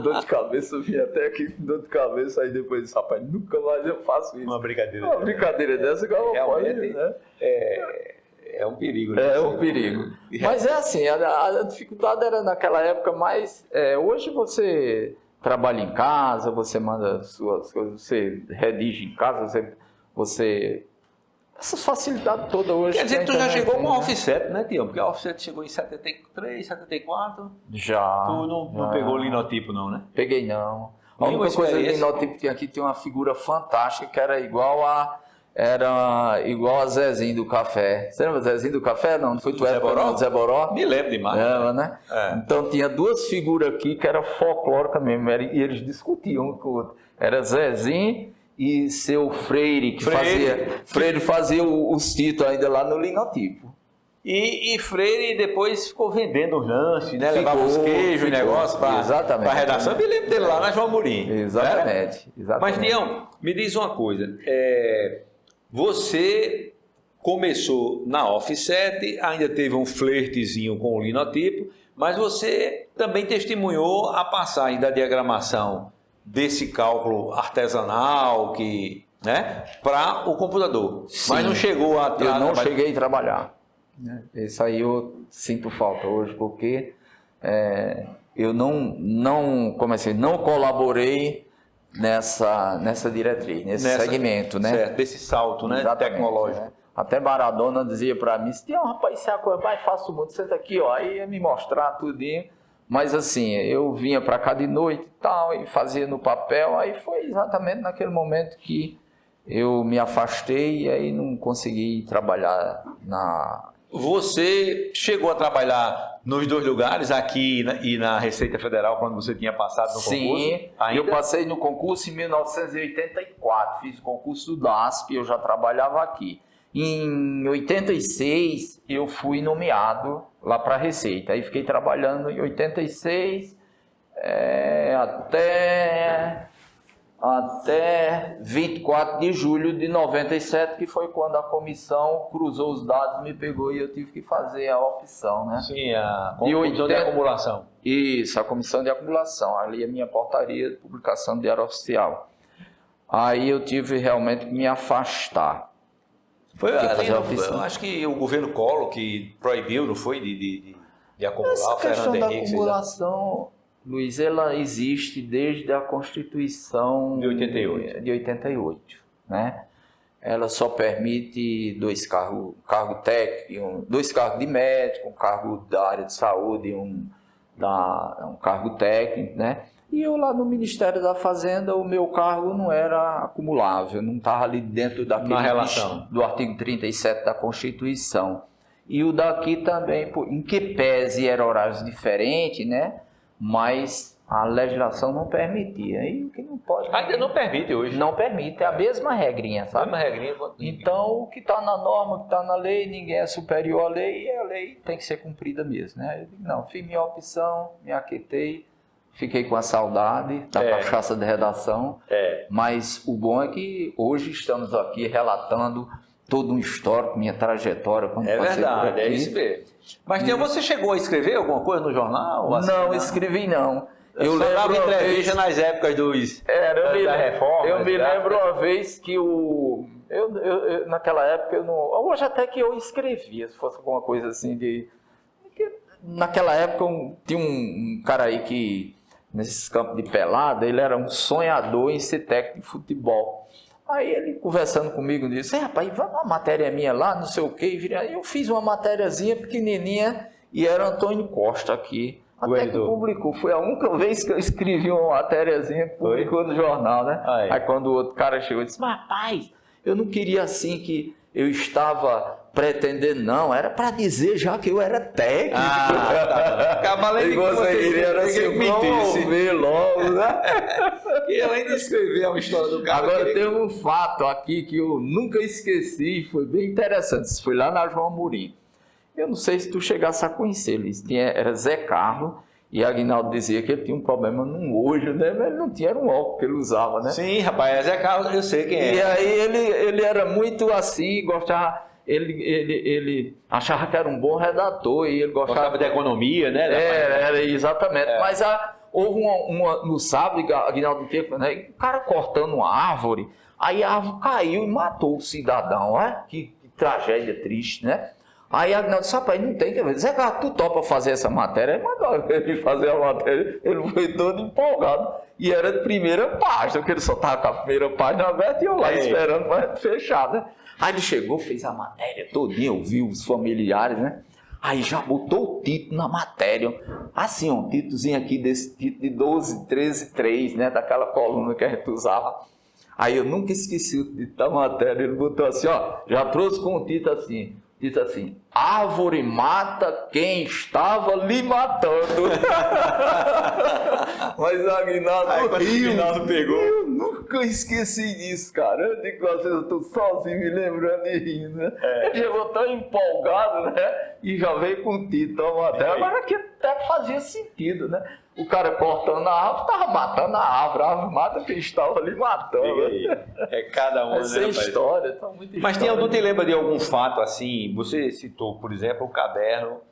Dor de cabeça, eu vim até aqui com dor de cabeça, aí depois disse, rapaz, nunca mais eu faço isso. Uma brincadeira. Uma brincadeira dessa, igual pode, né? É um perigo, né? É um perigo. Mas é assim, a dificuldade era naquela época, mas hoje você trabalha em casa, você manda suas coisas, você redige em casa, você... Essa facilidade toda hoje... Quer dizer que tu já chegou com a Offset, né, Tião? Porque a Offset chegou em 73, 74... Já. Tu não pegou o linotipo não, né? Peguei não. A única coisa do linotipo que aqui tem uma figura fantástica, que era igual a Zezinho do Café. Você lembra Zezinho do Café? Não foi tu época não, Zé Boró? Me lembro demais. Né? Então tinha duas figuras aqui que eram folclóricas mesmo, e eles discutiam um com o outro. Era Zezinho e seu Freire, que fazia os títulos ainda lá no linotipo. E Freire depois ficou vendendo os lanches, né? Levava os queijos e negócio para a redação. Eu me lembro dele lá na João Amorim. Exatamente. Mas, Tião, me diz uma coisa. Você começou na Offset, ainda teve um flertezinho com o linotipo, mas você também testemunhou a passagem da diagramação desse cálculo artesanal né, para o computador. Sim, mas não chegou a... Eu não cheguei a trabalhar. Isso aí eu sinto falta hoje, porque eu não colaborei nessa diretriz, nesse segmento, né? Certo, desse salto, né, tecnológico. Até Maradona dizia para mim, rapaz, isso é a coisa mais fácil do mundo, senta aqui, ó, aí ia me mostrar tudinho. Mas assim, eu vinha para cá de noite e tal, e fazia no papel, aí foi exatamente naquele momento que eu me afastei e aí não consegui trabalhar Você chegou a trabalhar nos dois lugares, aqui e na Receita Federal, quando você tinha passado no concurso? Sim, eu passei no concurso em 1984, fiz o concurso do DASP, eu já trabalhava aqui. Em 86, eu fui nomeado lá para a Receita, aí fiquei trabalhando em 86 até 24 de julho de 97, que foi quando a comissão cruzou os dados, me pegou e eu tive que fazer a opção, né? Sim, a comissão de acumulação. Isso, a comissão de acumulação. Ali é a minha portaria de publicação do Diário Oficial. Aí eu tive realmente que me afastar. Eu acho que o governo Collor que proibiu, não foi, de acumular. Essa questão da acumulação, Luiz, ela existe desde a Constituição de 88, né? ela só permite 2 cargos, cargo técnico, 2 cargos de médico, um cargo da área de saúde e um cargo técnico, né? E eu lá no Ministério da Fazenda, o meu cargo não era acumulável, não estava ali dentro daquele do artigo 37 da Constituição. E o daqui também, em que pese eram horários diferentes, né? Mas a legislação não permitia. E o que não pode... Ainda não permite hoje. Não permite, é a mesma regrinha, sabe? A mesma regrinha. Então, o que está na norma, o que está na lei, ninguém é superior à lei, e a lei tem que ser cumprida mesmo, né? Eu digo, não, fiz minha opção, me aquietei, fiquei com a saudade da cachaça de redação, mas o bom é que hoje estamos aqui relatando todo um histórico, minha trajetória. É verdade, é isso mesmo. Mas você chegou a escrever alguma coisa no jornal? Assim, não, escrevi não. Eu lembro entrevista nas épocas da reforma. Eu me lembro uma vez que naquela época, hoje até que eu escrevia, se fosse alguma coisa assim naquela época tinha um cara aí que, nesses campos de pelada, ele era um sonhador em ser técnico de futebol. Aí ele conversando comigo disse, rapaz, vai uma matéria minha lá, não sei o quê. Aí eu fiz uma matériazinha pequenininha e era Antônio Costa aqui. Até que publicou, foi a única vez que eu escrevi uma matériazinha que publicou no jornal, né? Aí quando o outro cara chegou e disse, mas rapaz, eu não queria assim que eu estava pretendendo, não, era para dizer já que eu era técnico. Além de você queria assim, ver logo, né? E além de escrever uma história do cara. Agora tem um fato aqui que eu nunca esqueci, foi bem interessante, isso foi lá na João Amorim. Eu não sei se tu chegasse a conhecer ele, era Zé Carlos, e Aguinaldo dizia que ele tinha um problema num olho, né? Mas ele não tinha, era um óculos que ele usava, né? Sim, rapaz, é Zé Carlos, eu sei quem é. E aí ele era muito assim, gostava, ele achava que era um bom redator, e ele gostava de economia, né? Era exatamente, mas houve no sábado, Aguinaldo tempo, né? O cara cortando uma árvore, aí a árvore caiu e matou o cidadão, olha que tragédia triste, né? Aí Aguinaldo disse, rapaz, não tem que ver. Zé Carlos, tu topa fazer essa matéria? Ele mandou ele fazer a matéria, ele foi todo empolgado. E era de primeira página, porque ele só estava com a primeira página aberta e eu lá esperando para fechar, né? Aí ele chegou, fez a matéria todinha, ouviu os familiares, né? Aí já botou o título na matéria, assim, um títulozinho aqui desse título de 12, 13, 3, né? Daquela coluna que a gente usava. Aí eu nunca esqueci o título da matéria, ele botou assim, ó, já trouxe com o título assim, diz assim, árvore mata quem estava lhe matando. Mas Aguinaldo riu. Pegou. Eu nunca esqueci disso, cara. Eu digo, às vezes eu estou sozinho me lembrando e rindo, né? Ele chegou tão empolgado, né? E já veio com o título da matéria. Agora que até fazia sentido, né? O cara cortando a árvore, estava matando a árvore mata quem estava ali matando. É cada um, essa né, história, tá muito Mas tu te lembra de algum fato assim? Você citou, por exemplo, o caderno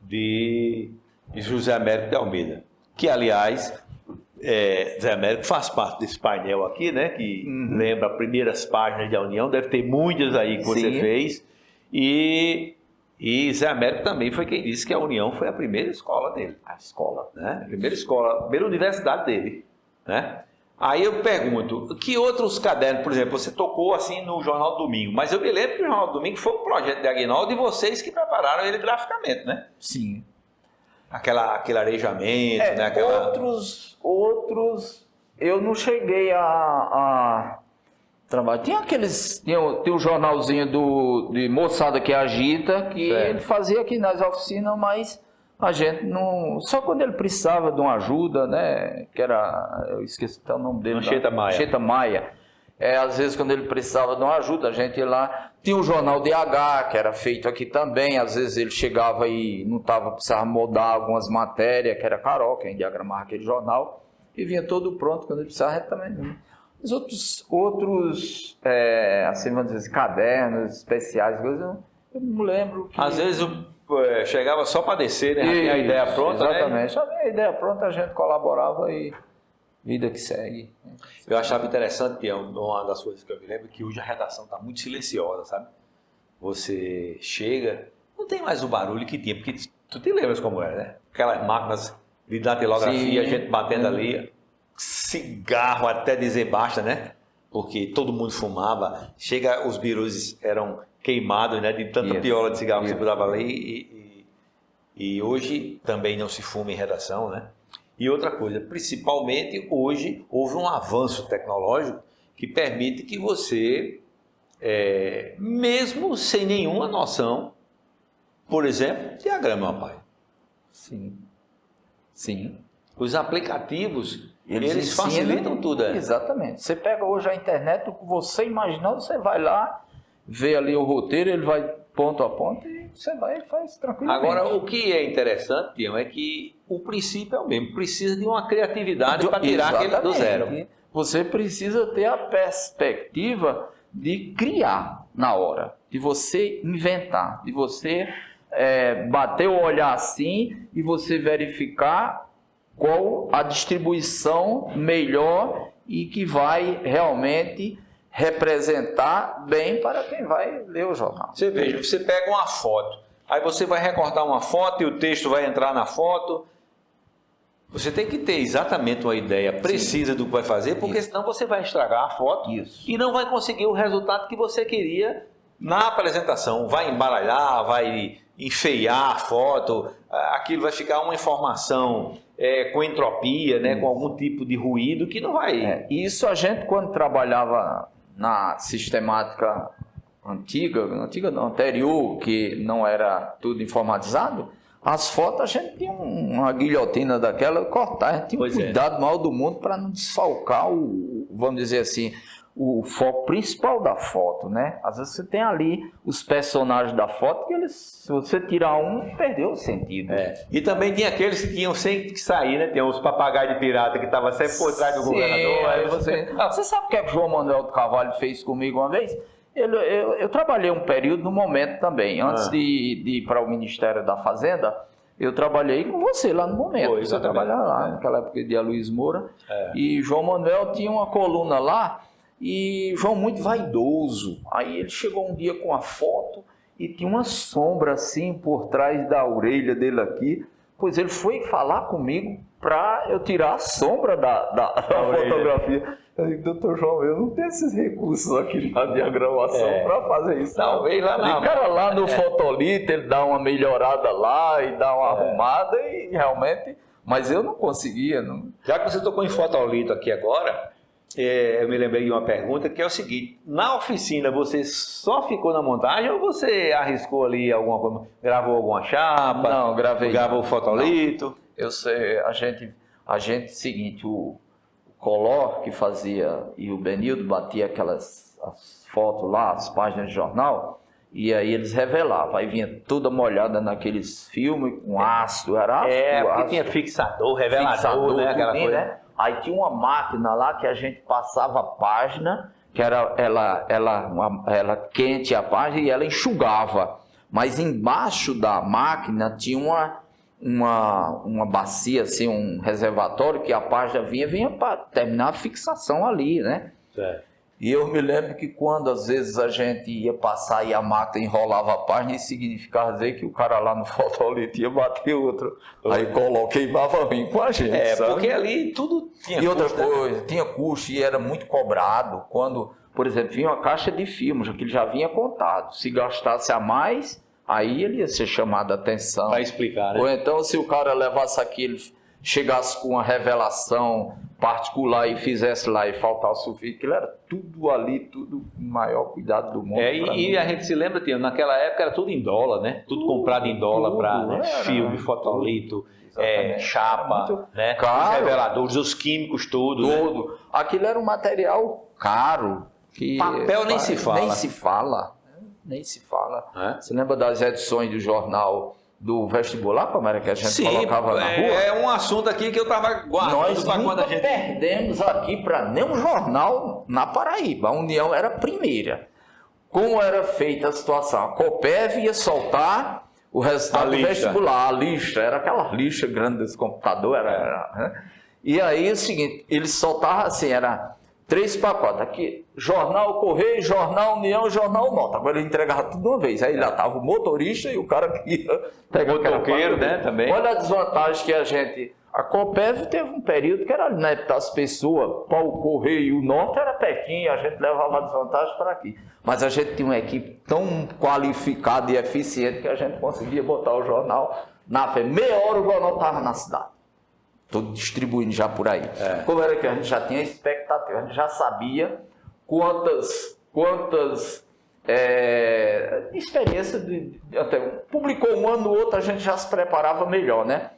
de José Américo de Almeida, que, aliás, José Américo faz parte desse painel aqui, né? Que lembra as primeiras páginas da União, deve ter muitas aí que você fez. E Zé Américo também foi quem disse que a União foi a primeira escola dele. A escola. Né? A primeira escola, a primeira universidade dele. Né? Aí eu pergunto, que outros cadernos, por exemplo, você tocou assim no Jornal do Domingo, mas eu me lembro que o Jornal do Domingo foi um projeto de Aguinaldo e vocês que prepararam ele graficamente, né? Sim. Aquele arejamento, né? Outros, eu não cheguei a trabalho. Tinha o jornalzinho de moçada que agita, que ele fazia aqui nas oficinas, mas a gente não... Só quando ele precisava de uma ajuda, né? Que era... Eu esqueci até o nome dele. Anchieta Maia. Às vezes, quando ele precisava de uma ajuda, a gente ia lá. Tinha o Jornal DH, que era feito aqui também. Às vezes ele chegava e precisava mudar algumas matérias, que era Carol, quem diagramava aquele jornal. E vinha todo pronto, quando ele precisava, a gente também... Os outros assim, vamos dizer, cadernos especiais, coisas, eu não lembro. Às vezes chegava só para descer, né? Tinha a ideia pronta, exatamente. Né? Só tinha a ideia pronta, a gente colaborava e vida que segue. Eu achava interessante, uma das coisas que eu me lembro, que hoje a redação está muito silenciosa, sabe? Você chega, não tem mais o barulho que tinha, porque tu te lembras como era, né? Aquelas máquinas de datilografia, a gente batendo ali... Cigarro até dizer basta, né? porque todo mundo fumava. Chega, os birus eram queimados, né, de tanta piola de cigarro que você botava ali. E hoje também não se fuma em redação, né? E outra coisa, principalmente hoje houve um avanço tecnológico que permite que você, mesmo sem nenhuma noção, por exemplo, diagrame uma página. Sim. Sim. Os aplicativos, eles ensinam, facilitam tudo. Exatamente. Você pega hoje a internet, o que você imaginou, você vai lá, vê ali o roteiro, ele vai ponto a ponto e você vai e faz tranquilamente. Agora, o que é interessante, Tião, é que o princípio é o mesmo. Precisa de uma criatividade para tirar aquele do zero. Você precisa ter a perspectiva de criar na hora, de você inventar, de você bater o olhar assim e você verificar qual a distribuição melhor e que vai realmente representar bem para quem vai ler o jornal. Você veja, você pega uma foto, aí você vai recortar uma foto e o texto vai entrar na foto. Você tem que ter exatamente uma ideia precisa do que vai fazer, porque senão você vai estragar a foto e não vai conseguir o resultado que você queria na apresentação. Vai embaralhar, vai enfeiar a foto, aquilo vai ficar uma informação com entropia, né, com algum tipo de ruído que não vai... Isso a gente, quando trabalhava na sistemática anterior, que não era tudo informatizado, as fotos a gente tinha uma guilhotina daquela, cortar, a gente tinha um cuidado maior do mundo para não desfalcar vamos dizer assim, o foco principal da foto, né? Às vezes você tem ali os personagens da foto que se você tirar um, perdeu o sentido. E também tinha aqueles que tinham sempre que sair, né? Tem os papagaios de pirata que estavam sempre por trás do governador. Aí você sabe o que é que o João Manuel do Carvalho fez comigo uma vez? Eu trabalhei um período no momento também, antes de ir para o Ministério da Fazenda, eu trabalhei com você lá no momento. Você trabalhava lá, naquela época de Luiz Moura. E João Manuel tinha uma coluna lá, e João muito vaidoso. Aí ele chegou um dia com a foto e tinha uma sombra assim por trás da orelha dele aqui. Pois ele foi falar comigo para eu tirar a sombra da fotografia. Eu digo, doutor João, eu não tenho esses recursos aqui na diagramação para fazer isso. Talvez lá na... O cara lá no fotolito, ele dá uma melhorada lá e dá uma arrumada e realmente... Mas eu não conseguia. Não... Já que você tocou em fotolito aqui agora... eu me lembrei de uma pergunta que é o seguinte: na oficina você só ficou na montagem ou você arriscou ali alguma coisa, gravou alguma chapa? Não, gravei. Gravou o fotolito? Não. Eu sei, a gente seguinte, o Color que fazia e o Benildo batia as fotos lá, as páginas de jornal, e aí eles revelavam, aí vinha toda molhada naqueles filmes com ácido, era ácido. Porque tinha fixador, revelador, né, aquela coisa. Né? Aí tinha uma máquina lá que a gente passava a página, que era ela quente a página e ela enxugava. Mas embaixo da máquina tinha uma bacia, assim, um reservatório que a página vinha para terminar a fixação ali, né? E eu me lembro que quando às vezes a gente ia passar e a máquina enrolava a página, isso significava dizer que o cara lá no fotolito ia bater outro. Aí queimava bem com a gente, sabe? Porque ali tudo tinha custo. E outra coisa, tinha custo e era muito cobrado. Quando, por exemplo, vinha uma caixa de filmes, que ele já vinha contado. Se gastasse a mais, aí ele ia ser chamado a atenção. Para explicar, né? Ou então, se o cara levasse aquilo, chegasse com uma revelação particular e fizesse lá e faltasse o fio, aquilo era tudo ali, tudo com o maior cuidado do mundo. E a gente se lembra, Tião, naquela época era tudo em dólar, né? Tudo comprado em dólar para filme, fotolito, chapa, né? Os reveladores, os químicos, tudo. Né? Aquilo era um material caro. Que papel nem se fala. Nem se fala. Você lembra das edições do jornal do vestibular, como era que a gente colocava na rua? É um assunto aqui que eu estava guardando. Nós nunca perdemos aqui para nenhum jornal na Paraíba. A União era a primeira. Como era feita a situação? A Copev ia soltar o resultado do vestibular, a lixa, era aquela lixa grande desse computador. Né? E aí é o seguinte, eles soltavam assim, era 3 pacotes. Aqui, Jornal Correio, Jornal União, Jornal Nota. Agora ele entregava tudo de uma vez. Aí lá estava o motorista e o cara que ia pegar o motoqueiro, né, também. Olha a desvantagem que a gente... A Copév teve um período que era ali na Epitácio Pessoa, para o Correio Norte era pertinho, a gente levava a desvantagem para aqui. Mas a gente tinha uma equipe tão qualificada e eficiente que a gente conseguia botar o jornal na frente. Meia hora o jornal estava na cidade. Todo distribuindo já por aí. Como era que a gente já tinha expectativa, a gente já sabia quantas experiências, até publicou um ano, no outro a gente já se preparava melhor, né?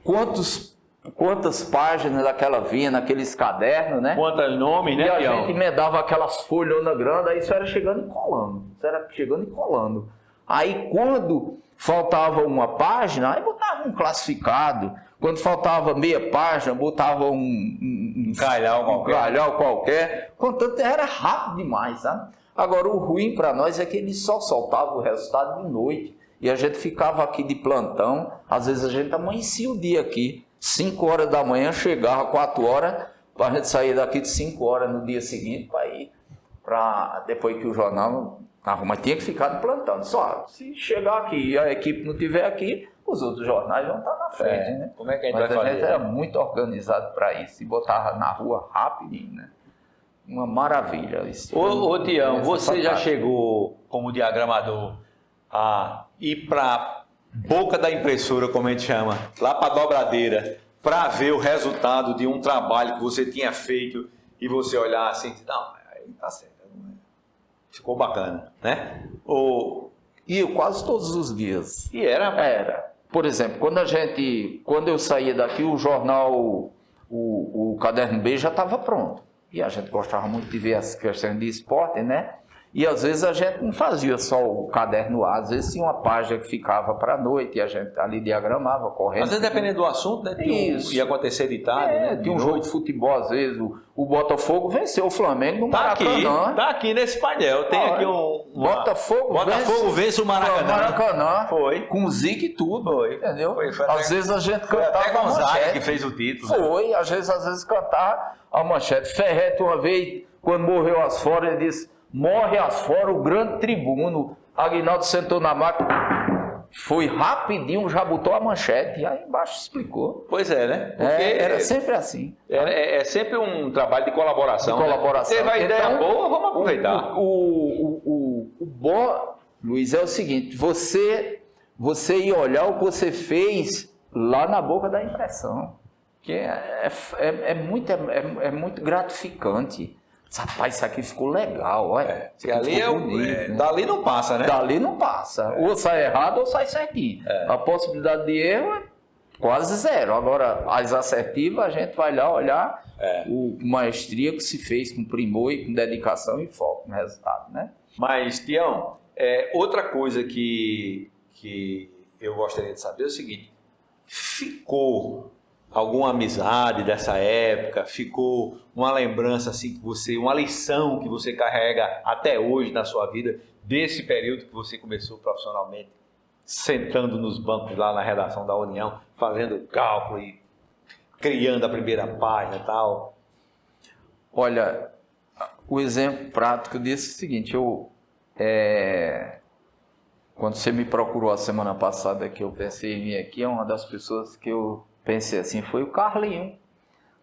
Quantas páginas daquela vinha, naqueles cadernos, né? Quantos nomes, né, E a Tião? gente emendava aquelas folhonas grandes, aí isso era chegando e colando. Aí quando faltava uma página, aí botava um classificado. Quando faltava meia página, botava um calhau qualquer. Contanto, era rápido demais, sabe? Agora, o ruim para nós é que ele só soltava o resultado de noite. E a gente ficava aqui de plantão. Às vezes a gente amanhecia o dia aqui. 5 horas da manhã, chegava 4 horas, para a gente sair daqui de 5 horas no dia seguinte, para ir para depois que o jornal... Mas tinha que ficar de plantão. Só se chegar aqui e a equipe não estiver aqui, os outros jornais vão estar na frente, né? Como é que a gente Mas vai fazer? A gente era muito organizado para isso. E botava na rua rapidinho, né? Uma maravilha. Ô Tião, você já fantástico. chegou como diagramador a ir para boca da impressora, como a gente chama, lá para a dobradeira, para ver o resultado de um trabalho que você tinha feito e você olhar assim, não, aí tá certo. Ficou bacana, né? E eu quase todos os dias. E era? Era. Por exemplo, quando eu saía daqui, o jornal, o Caderno B já estava pronto. E a gente gostava muito de ver as questões de esporte, né? E às vezes a gente não fazia só o caderno A, às vezes tinha uma página que ficava para a noite e a gente ali diagramava, correndo. Às vezes dependendo do assunto, né? Ia acontecer de tarde, né? Tinha um jogo de futebol, às vezes o Botafogo venceu o Flamengo no Maracanã. Tá aqui nesse painel, tem aqui Botafogo vence o Maracanã. Maracanã. Foi. Com zica e tudo. Foi. Entendeu? Foi Às vezes a gente Foi cantava até a Gonzaga manchete. que fez o título. Foi, às vezes cantava a manchete. Ferretti uma vez, quando morreu Asfora, ele disse: morre Asfora, o grande tribuno. Aguinaldo sentou na máquina, foi rapidinho, já botou a manchete, e aí embaixo explicou. Pois é, né? Porque Era sempre assim. É sempre um trabalho de colaboração. Colaboração. Teve a ideia boa, vamos aproveitar. O bom, Luiz, é o seguinte: você ir olhar o que você fez lá na boca da impressão, que é muito gratificante. Rapaz, isso aqui ficou legal, olha. Ali bonito, né? Dali não passa, né? Dali não passa. Ou sai errado ou sai certinho. A possibilidade de erro é quase zero. Agora, as assertivas, a gente vai lá olhar o maestria que se fez com primor e com dedicação e foco no resultado, né? Mas, Tião, outra coisa que eu gostaria de saber é o seguinte: ficou alguma amizade dessa época? Ficou uma lembrança assim que uma lição que você carrega até hoje na sua vida, desse período que você começou profissionalmente, sentando nos bancos lá na redação da União, fazendo cálculo e criando a primeira página e tal? Olha, o exemplo prático disso é o seguinte: quando você me procurou a semana passada, que eu pensei em vir aqui, uma das pessoas que eu pensei assim foi o Carlinho.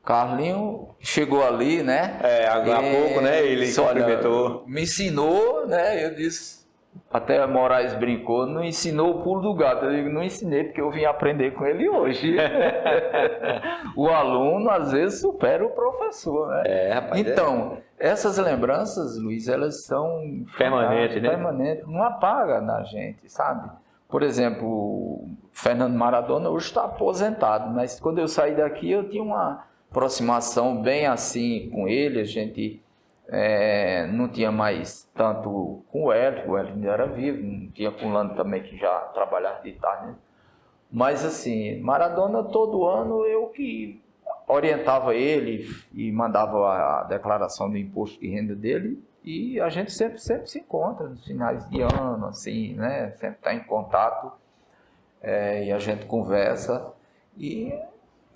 Carlinho chegou ali, né? Há pouco, né? Ele cumprimentou. Me ensinou, né? Eu disse, até Moraes brincou, não ensinou o pulo do gato. Eu digo, não ensinei porque eu vim aprender com ele hoje. O aluno, às vezes, supera o professor, né? Rapaz. Então, essas lembranças, Luiz, elas são permanentes, né? Permanentes, não apaga na gente, sabe? Por exemplo, o Fernando Maradona hoje está aposentado, mas quando eu saí daqui eu tinha uma aproximação bem assim com ele. A gente não tinha mais tanto com o Hélio ainda era vivo, não tinha com o Lando também, que já trabalhava de tarde, né? Mas assim, Maradona todo ano eu que orientava ele e mandava a declaração do imposto de renda dele. E a gente sempre se encontra nos finais de ano, assim, né? Sempre está em contato, e a gente conversa. E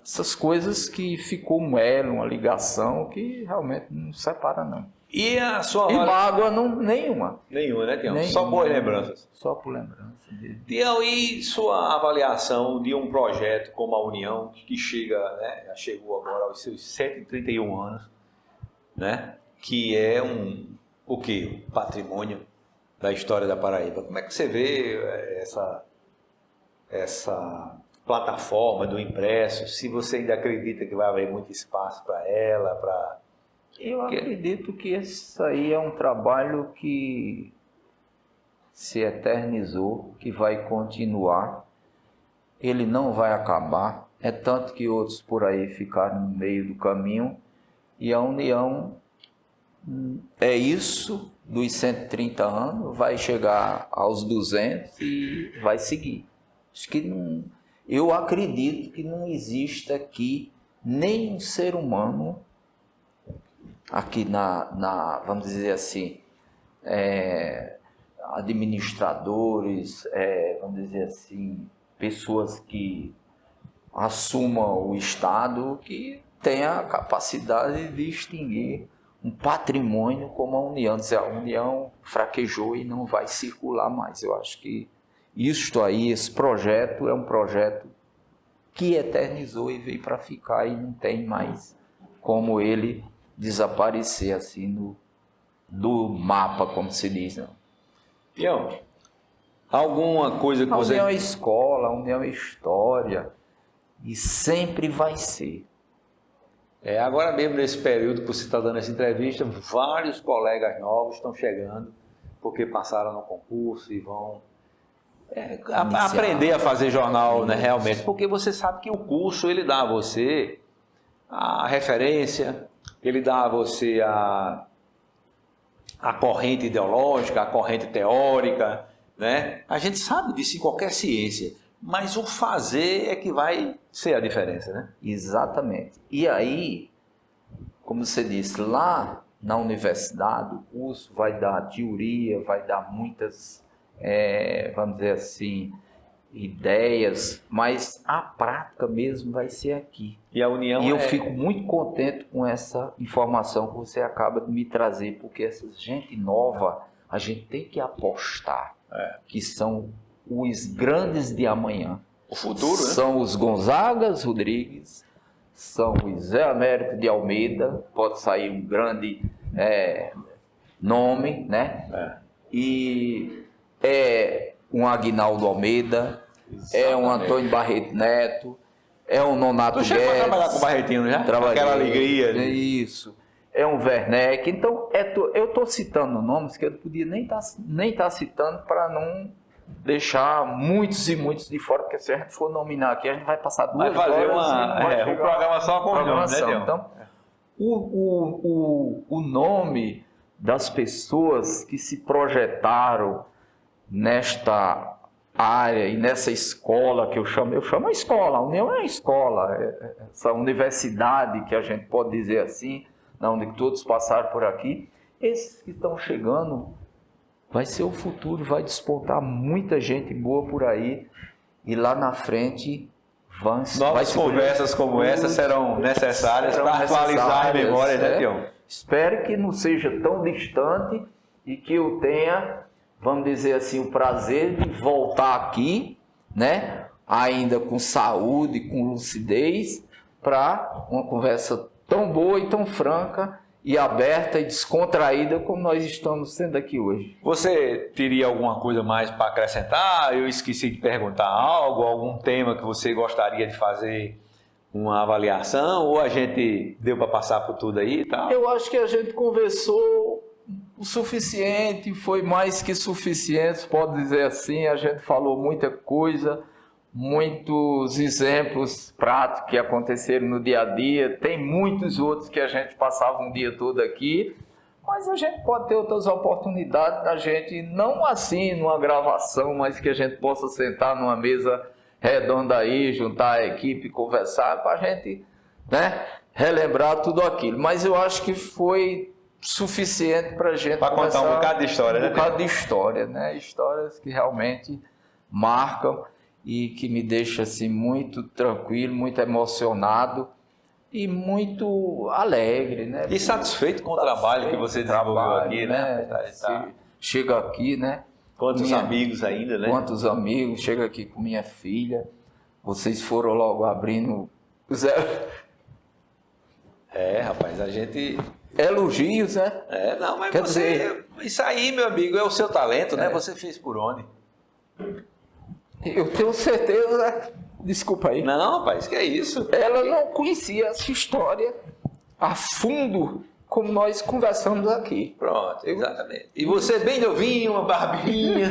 essas coisas que ficou um elo, uma ligação que realmente não separa, não. E a sua E mágoa nenhuma. Nenhuma, né, Tião? Nenhuma. Só boas lembranças. Só por lembrança dele. Tião, e sua avaliação de um projeto como a União, que chega, né, já chegou agora aos seus 131 anos, né, que é o quê? Patrimônio da história da Paraíba. Como é que você vê essa plataforma do impresso? Se você ainda acredita que vai haver muito espaço para ela, para... Eu acredito que esse aí é um trabalho que se eternizou, que vai continuar, ele não vai acabar, é tanto que outros por aí ficaram no meio do caminho, e a União é isso, dos 130 anos, vai chegar aos 200 e vai seguir. Acho que não, eu acredito que não existe aqui nenhum ser humano aqui vamos dizer assim, administradores, vamos dizer assim, pessoas que assumam o Estado, que tenha a capacidade de extinguir um patrimônio como a União. Dizer, a União fraquejou e não vai circular mais. Eu acho que isto aí, esse projeto é um projeto que eternizou e veio para ficar e não tem mais como ele desaparecer assim do mapa, como se diz, não. Tião, alguma coisa que você... A União é escola, a União é história, e sempre vai ser. Agora mesmo, nesse período que você está dando essa entrevista, vários colegas novos estão chegando, porque passaram no concurso e vão aprender a fazer jornal, né, realmente. Porque você sabe que o curso, ele dá a você a referência, ele dá a você a corrente ideológica, a corrente teórica, né? A gente sabe disso em qualquer ciência, mas o fazer é que vai ser a diferença, né? Exatamente. E aí, como você disse, lá na universidade, o curso vai dar teoria, vai dar muitas, vamos dizer assim, ideias, mas a prática mesmo vai ser aqui. E a União eu fico muito contente com essa informação que você acaba de me trazer, porque essa gente nova, a gente tem que apostar, que são os grandes de amanhã. O futuro, né? São os Gonzagas Rodrigues, são os Zé Américo de Almeida, pode sair um grande nome, né? E um Aguinaldo Almeida, exatamente. Um Antônio Barreto Neto, um Nonato Guedes. Tu chegou a trabalhar com o Barretinho, já? Aquela alegria. Isso. Um Werneck. Então, eu estou citando nomes que eu não podia nem tá citando para não deixar muitos e muitos de fora, porque se a gente for nominar aqui, a gente vai passar 2 horas. Vai fazer um programa só com o nome, né, Tião? Então, o nome das pessoas que se projetaram nesta área e nessa escola que eu chamo a escola, a União é a escola, essa universidade que a gente pode dizer assim, onde todos passaram por aqui, esses que estão chegando, vai ser o futuro, vai despontar muita gente boa por aí, e lá na frente novas conversas como essa serão necessárias para atualizar a memória, né, Tião? Espero que não seja tão distante e que eu tenha, vamos dizer assim, o prazer de voltar aqui, né? Ainda com saúde, com lucidez, para uma conversa tão boa e tão franca e aberta e descontraída como nós estamos sendo aqui hoje. Você teria alguma coisa mais para acrescentar? Eu esqueci de perguntar algo, algum tema que você gostaria de fazer uma avaliação, ou a gente deu para passar por tudo aí e tal? Eu acho que a gente conversou o suficiente, foi mais que suficiente, pode dizer assim. A gente falou muita coisa, muitos exemplos práticos que aconteceram no dia a dia. Tem muitos outros que a gente passava um dia todo aqui, mas a gente pode ter outras oportunidades da gente, não assim numa gravação, mas que a gente possa sentar numa mesa redonda aí, juntar a equipe, conversar, para a gente, né, relembrar tudo aquilo. Mas eu acho que foi suficiente para a gente contar um bocado de história, né? Um bocado de história, né? Histórias que realmente marcam e que me deixam assim muito tranquilo, muito emocionado e muito alegre, né? E satisfeito com o trabalho que você desenvolveu aqui, né? Chega aqui, né? Quantos amigos ainda, né? Quantos amigos, chega aqui com minha filha. Vocês foram logo abrindo... Rapaz, a gente... Elogios, né? Não, mas Quer você... dizer... Isso aí, meu amigo, é o seu talento, né? Você fez por onde? Eu tenho certeza... Desculpa aí. Não, rapaz, que é isso? Ela não conhecia essa história a fundo, como nós conversamos aqui. Pronto, exatamente. E você bem novinho, uma barbinha,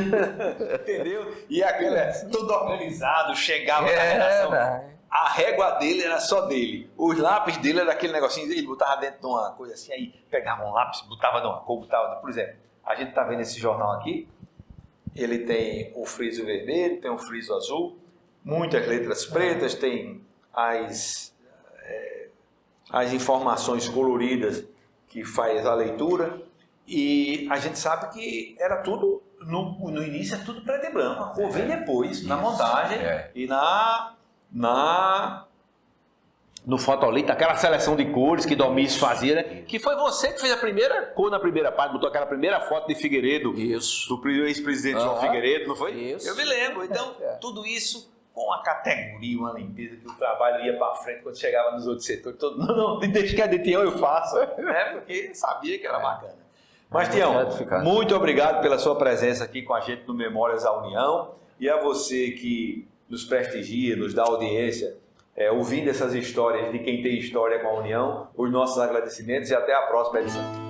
entendeu? E aquela, tudo organizado, chegava na redação. A régua dele era só dele. Os lápis dele era aquele negocinho, ele botava dentro de uma coisa assim, aí pegava um lápis, botava numa cor, botava... Por exemplo, a gente está vendo esse jornal aqui, ele tem o friso vermelho, tem o friso azul, muitas letras pretas, tem as informações coloridas que faz a leitura, e a gente sabe que era tudo, no início é tudo preto e branco, a cor vem depois, na montagem e no fotolito, aquela seleção de cores que Domício fazia, né? Que foi você que fez a primeira cor na primeira página, botou aquela primeira foto de Figueiredo, do ex-presidente João Figueiredo, não foi? Isso. Eu me lembro, então tudo isso com a categoria, uma limpeza, que o trabalho ia para frente quando chegava nos outros setores. Não, deixa que é de Tião, eu faço, né? Porque sabia que era bacana. Mas, Tião, muito obrigado pela sua presença aqui com a gente no Memórias da União, e a você que nos prestigia, nos dá audiência, ouvindo essas histórias de quem tem história com a União, os nossos agradecimentos e até a próxima edição.